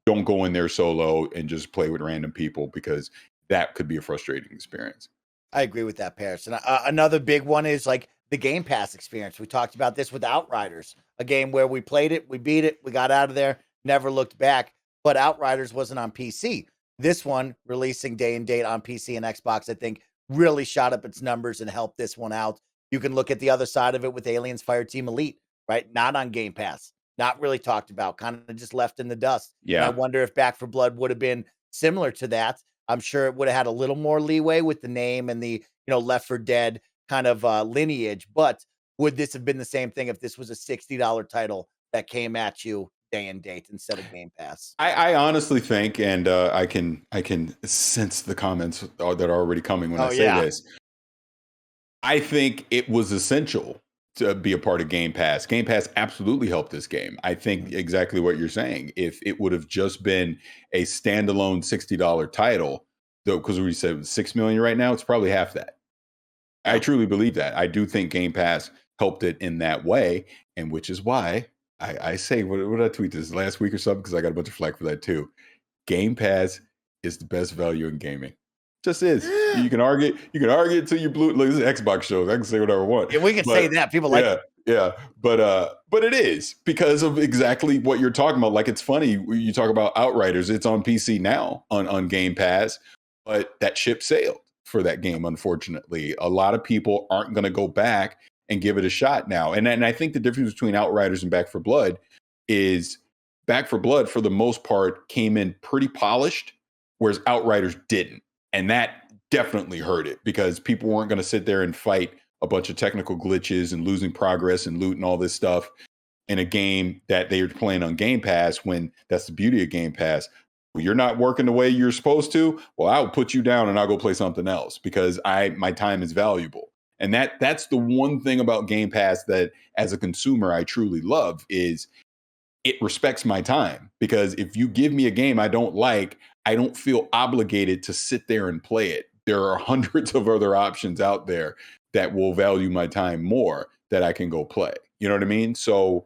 Don't go in there solo and just play with random people, because that could be a frustrating experience. I agree with that, Parris. And another big one is like the Game Pass experience. We talked about this with Outriders, a game where we played it, we beat it, we got out of there, never looked back. But Outriders wasn't on PC. This one, releasing day and date on PC and Xbox, I think really shot up its numbers and helped this one out. You can look at the other side of it with Aliens Fireteam Elite, right? Not on Game Pass, not really talked about, kind of just left in the dust. Yeah. And I wonder if Back 4 Blood would have been similar to that. I'm sure it would have had a little more leeway with the name and the, Left 4 Dead kind of lineage. But would this have been the same thing if this was a $60 title that came at you day and date instead of Game Pass? I honestly think, and I can sense the comments that are already coming when I say this. I think it was essential to be a part of Game Pass. Game Pass absolutely helped this game. I think exactly what you're saying. If it would have just been a standalone $60 title, though, because we said $6 million right now, it's probably half that. I truly believe that. I do think Game Pass helped it in that way, and which is why I say, what did I tweet this last week or something? Because I got a bunch of flack for that too. Game Pass is the best value in gaming. Just is. You can argue until you blue. Look, this is Xbox shows. I can say whatever I want. Yeah, we can say that. People like it. Yeah. But it is because of exactly what you're talking about. Like, it's funny, you talk about Outriders. It's on PC now on Game Pass, but that ship sailed for that game, unfortunately. A lot of people aren't going to go back and give it a shot now. And I think the difference between Outriders and Back 4 Blood is Back 4 Blood, for the most part, came in pretty polished, whereas Outriders didn't. And that definitely hurt it, because people weren't going to sit there and fight a bunch of technical glitches and losing progress and loot and all this stuff in a game that they were playing on Game Pass, when that's the beauty of Game Pass. Well, you're not working the way you're supposed to. Well, I'll put you down and I'll go play something else, because my time is valuable. And that's the one thing about Game Pass that, as a consumer, I truly love, is it respects my time. Because if you give me a game I don't like, I don't feel obligated to sit there and play it. There are hundreds of other options out there that will value my time more that I can go play. You know what I mean? So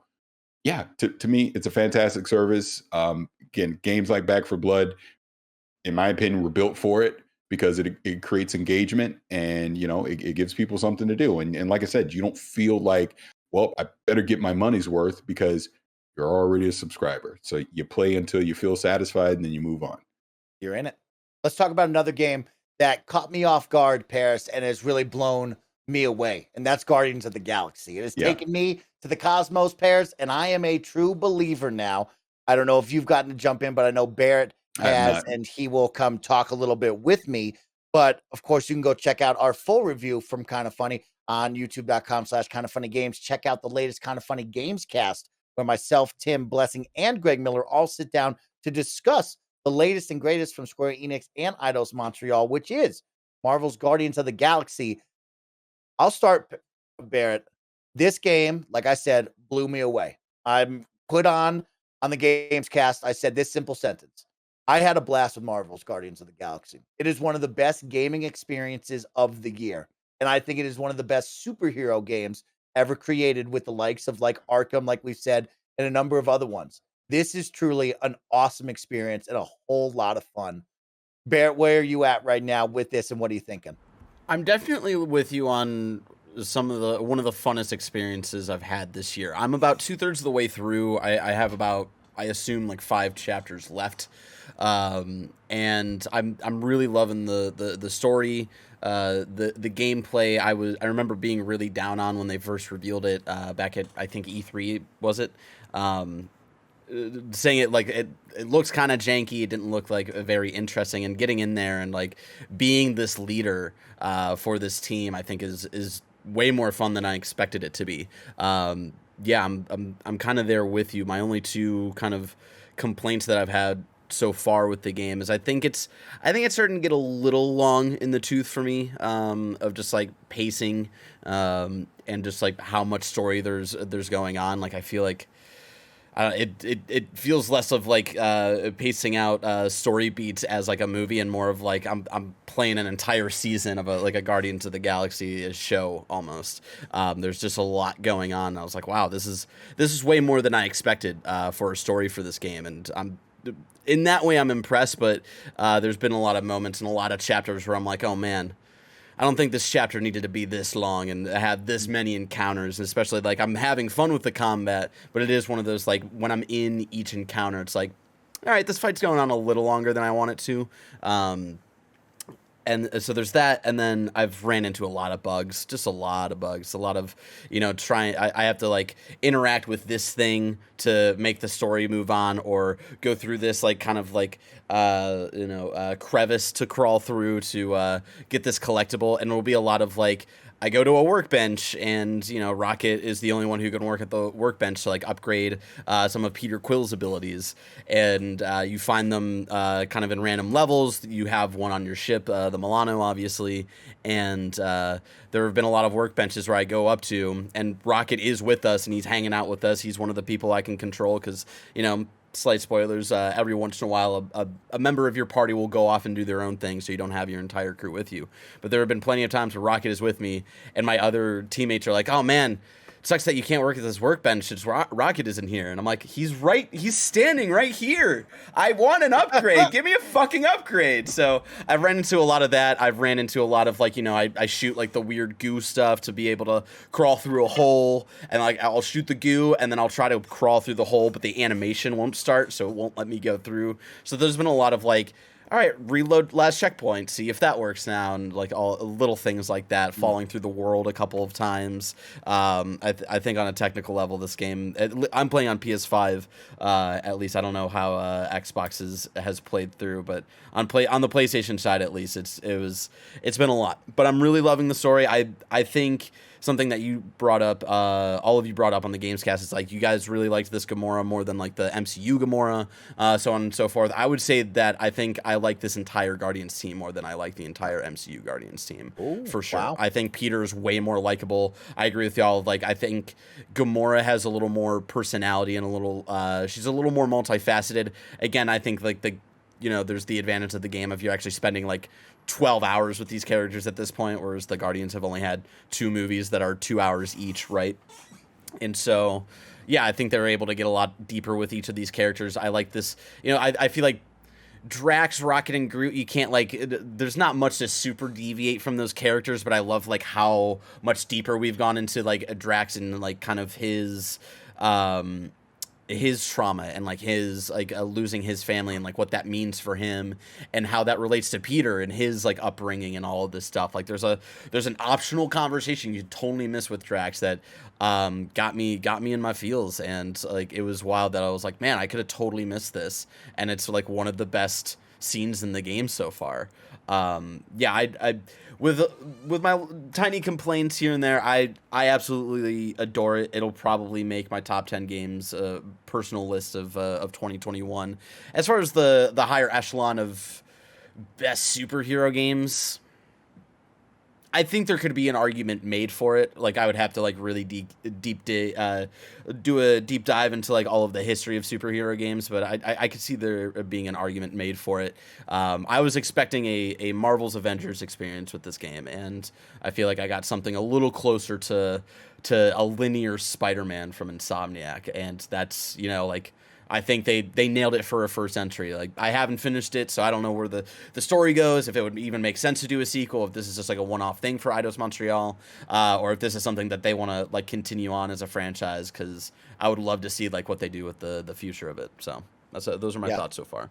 yeah, to me, it's a fantastic service. Again, games like Back 4 Blood, in my opinion, were built for it, because it creates engagement, and it gives people something to do. And like I said, you don't feel like, well, I better get my money's worth, because you're already a subscriber. So you play until you feel satisfied, and then you move on. You're in it. Let's talk about another game that caught me off guard, Parris, and has really blown me away. And that's Guardians of the Galaxy. It has taken me to the cosmos, Parris, and I am a true believer now. I don't know if you've gotten to jump in, but I know Barrett has, and he will come talk a little bit with me. But of course, you can go check out our full review from Kinda Funny on youtube.com/KindaFunnyGames. Check out the latest Kinda Funny Games cast, where myself, Tim, Blessing, and Greg Miller all sit down to discuss the latest and greatest from Square Enix and Eidos Montreal, which is Marvel's Guardians of the Galaxy. I'll start, Barrett. This game, like I said, blew me away. I'm put on the Games cast. I said this simple sentence: I had a blast with Marvel's Guardians of the Galaxy. It is one of the best gaming experiences of the year. And I think it is one of the best superhero games ever created, with the likes of like Arkham, like we said, and a number of other ones. This is truly an awesome experience and a whole lot of fun. Barrett, where are you at right now with this, and what are you thinking? I'm definitely with you on one of the funnest experiences I've had this year. I'm about 2/3 of the way through. I have about, I assume, like 5 chapters left, and I'm really loving the story, the gameplay. I remember being really down on when they first revealed it back at, I think, E3 was it. Saying it like it looks kind of janky. It didn't look like very interesting, and getting in there and like being this leader for this team, I think is way more fun than I expected it to be. Yeah, I'm kind of there with you. My only 2 kind of complaints that I've had so far with the game is I think it's starting to get a little long in the tooth for me, of just like pacing, and just like how much story there's going on. Like I feel like it feels less of like pacing out story beats as like a movie, and more of like I'm playing an entire season of a Guardians of the Galaxy show almost. There's just a lot going on. I was like, wow, this is way more than I expected for a story for this game, and in that way I'm impressed. But there's been a lot of moments and a lot of chapters where I'm like, oh man, I don't think this chapter needed to be this long and have this many encounters, especially like I'm having fun with the combat, but it is one of those, like, when I'm in each encounter, it's like, all right, this fight's going on a little longer than I want it to. And so there's that, and then I've ran into a lot of bugs, just a lot of bugs, a lot of, I have to like interact with this thing to make the story move on, or go through this like kind of like crevice to crawl through to get this collectible, and it'll be a lot of like, I go to a workbench, and Rocket is the only one who can work at the workbench to like upgrade some of Peter Quill's abilities, and you find them kind of in random levels. You have one on your ship, the Milano, obviously, and there have been a lot of workbenches where I go up to, and Rocket is with us, and he's hanging out with us. He's one of the people I can control because, slight spoilers, every once in a while a member of your party will go off and do their own thing, so you don't have your entire crew with you. But there have been plenty of times where Rocket is with me, and my other teammates are like, oh man, it sucks that you can't work at this workbench, it's Rocket isn't here. And I'm like, he's standing right here. I want an upgrade. Give me a fucking upgrade. So I've ran into a lot of that. I've ran into a lot of like, I shoot like the weird goo stuff to be able to crawl through a hole, and like I'll shoot the goo and then I'll try to crawl through the hole, but the animation won't start, so it won't let me go through. So there's been a lot of like, all right, reload last checkpoint, see if that works now, and like all little things like that, falling through the world a couple of times. I think on a technical level, this game, I'm playing on PS5, at least. I don't know how Xbox has played through, but on the PlayStation side, at least, it's been a lot. But I'm really loving the story. I think something that you brought up, all of you brought up on the Gamescast, is like you guys really liked this Gamora more than like the MCU Gamora, so on and so forth. I would say that I think I like this entire Guardians team more than I like the entire MCU Guardians team. Ooh, for sure. Wow. I think Peter's way more likable. I agree with y'all. Like, I think Gamora has a little more personality and a little, she's a little more multifaceted. Again, I think like there's the advantage of the game of you actually spending like 12 hours with these characters at this point, whereas the Guardians have only had 2 movies that are 2 hours each, right? And so, yeah, I think they're able to get a lot deeper with each of these characters. I like this, I feel like Drax, Rocket, and Groot, you can't like, there's not much to super deviate from those characters, but I love like how much deeper we've gone into like Drax and like kind of his trauma and like his like losing his family and like what that means for him, and how that relates to Peter and his like upbringing and all of this stuff. Like there's an optional conversation you totally miss with Drax that got me in my feels, and like it was wild that I was like, man, I could have totally missed this, and it's like one of the best scenes in the game so far. Yeah, I with my tiny complaints here and there, I absolutely adore it. It'll probably make my top 10 games personal list of 2021. As far as the higher echelon of best superhero games, I think there could be an argument made for it. Like, I would have to like really do a deep dive into like all of the history of superhero games, but I could see there being an argument made for it. I was expecting a Marvel's Avengers experience with this game, and I feel like I got something a little closer to a linear Spider-Man from Insomniac, and that's, you know, like, I think they nailed it for a first entry. Like, I haven't finished it, so I don't know where the story goes, if it would even make sense to do a sequel, if this is just like a one-off thing for Eidos Montreal, or if this is something that they want to like continue on as a franchise, because I would love to see like what they do with the future of it. So those are my thoughts so far.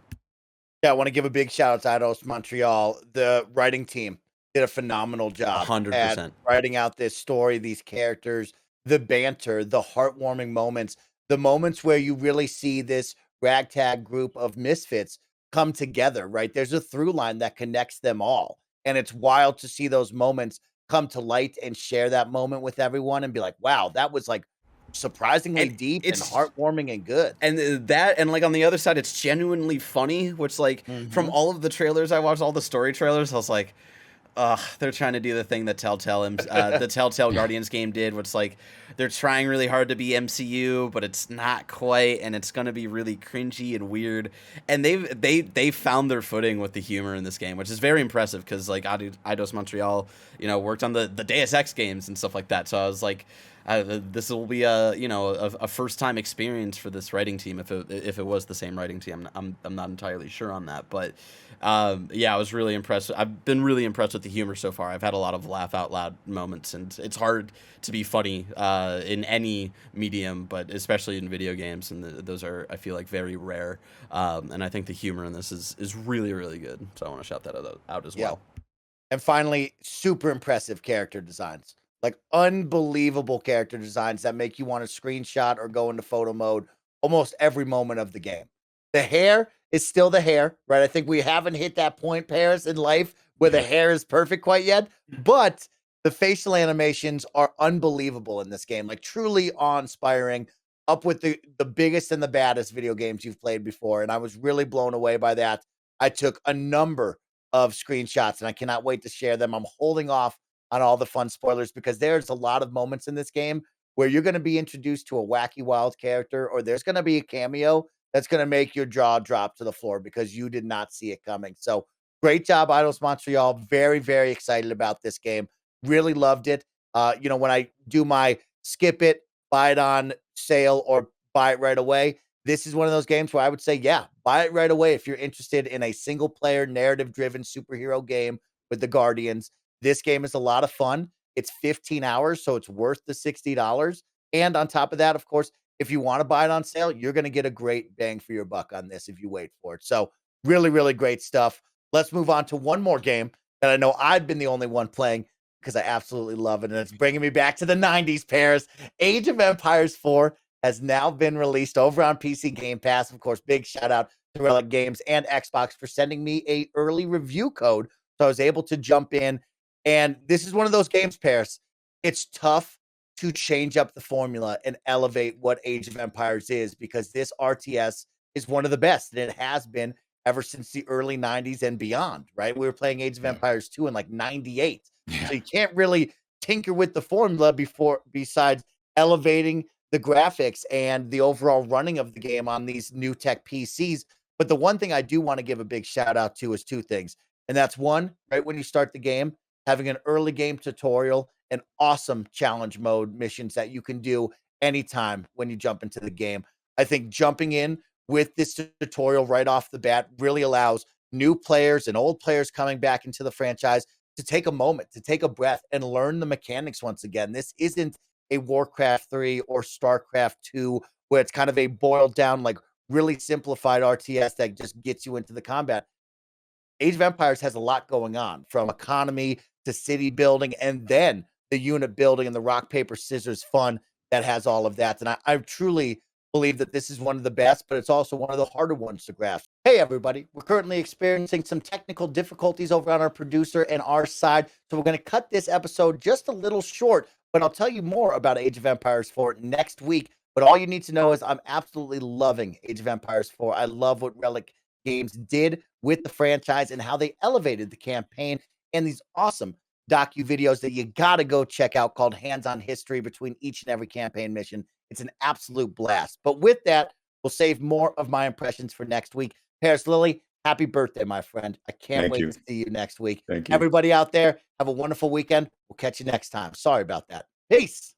Yeah, I want to give a big shout out to Eidos Montreal. The writing team did a phenomenal job 100%. at writing out this story, these characters, the banter, the heartwarming moments, the moments where you really see this ragtag group of misfits come together, right? There's a through line that connects them all. And it's wild to see those moments come to light and share that moment with everyone and be like, wow, that was like surprisingly deep and heartwarming and good. And that, and like on the other side, it's genuinely funny, which like from all of the trailers I watched, all the story trailers, I was like, they're trying to do the thing that the Telltale Guardians game did, which like they're trying really hard to be MCU, but it's not quite, and it's gonna be really cringy and weird. And they found their footing with the humor in this game, which is very impressive because like Eidos Montreal, you know, worked on the Deus Ex games and stuff like that. So I was like, this will be a first time experience for this writing team if it was the same writing team. I'm not entirely sure on that, but yeah, I was really impressed. I've been really impressed with the humor so far. I've had a lot of laugh out loud moments, and it's hard to be funny in any medium, but especially in video games, and those are, I feel like, very rare. And I think the humor in this is really, really good. So I want to shout that out as well. And finally, super impressive character designs. Like unbelievable character designs that make you want to screenshot or go into photo mode almost every moment of the game. The hair is still the hair, right? I think we haven't hit that point, Parris, in life where the hair is perfect quite yet, but the facial animations are unbelievable in this game, like truly awe-inspiring, up with the biggest and the baddest video games you've played before. And I was really blown away by that. I took a number of screenshots and I cannot wait to share them. I'm holding off on all the fun spoilers because there's a lot of moments in this game where you're going to be introduced to a wacky wild character, or there's going to be a cameo that's going to make your jaw drop to the floor because you did not see it coming. So great job, Eidos Montreal. Very, very excited about this game. Really loved it. You know, when I do my skip it, buy it on sale, or buy it right away, this is one of those games where I would say, yeah, buy it right away if you're interested in a single player narrative driven superhero game with the Guardians. This game is a lot of fun. It's 15 hours, so it's worth the $60. And on top of that, of course, if you want to buy it on sale, you're going to get a great bang for your buck on this if you wait for it. So really, really great stuff. Let's move on to one more game that I know I've been the only one playing because I absolutely love it. And it's bringing me back to the 90s, Parris. Age of Empires 4 has now been released over on PC Game Pass. Of course, big shout out to Relic Games and Xbox for sending me a early review code. So I was able to jump in. And this is one of those games, Parris. It's tough to change up the formula and elevate what Age of Empires is, because this RTS is one of the best, and it has been ever since the early 90s and beyond, right? We were playing Age of Empires 2 in like 98. So you can't really tinker with the formula besides elevating the graphics and the overall running of the game on these new tech PCs. But the one thing I do want to give a big shout out to is two things. And that's one, right when you start the game, having an early game tutorial and awesome challenge mode missions that you can do anytime when you jump into the game. I think jumping in with this tutorial right off the bat really allows new players and old players coming back into the franchise to take a moment, to take a breath and learn the mechanics once again. This isn't a Warcraft 3 or StarCraft 2 where it's kind of a boiled down, like really simplified RTS that just gets you into the combat. Age of Empires has a lot going on, from economy to city building, and then the unit building and the rock, paper, scissors fun that has all of that. And I truly believe that this is one of the best, but it's also one of the harder ones to grasp. Hey, everybody, we're currently experiencing some technical difficulties over on our producer and our side, so we're going to cut this episode just a little short, but I'll tell you more about Age of Empires 4 next week. But all you need to know is I'm absolutely loving Age of Empires 4. I love what Relic Games did with the franchise and how they elevated the campaign and these awesome docu-videos that you got to go check out called Hands-on History between each and every campaign mission. It's an absolute blast. But with that, we'll save more of my impressions for next week. Parris, Lily, happy birthday, my friend. I can't wait to see you next week. Thank you. Everybody out there, have a wonderful weekend. We'll catch you next time. Sorry about that. Peace.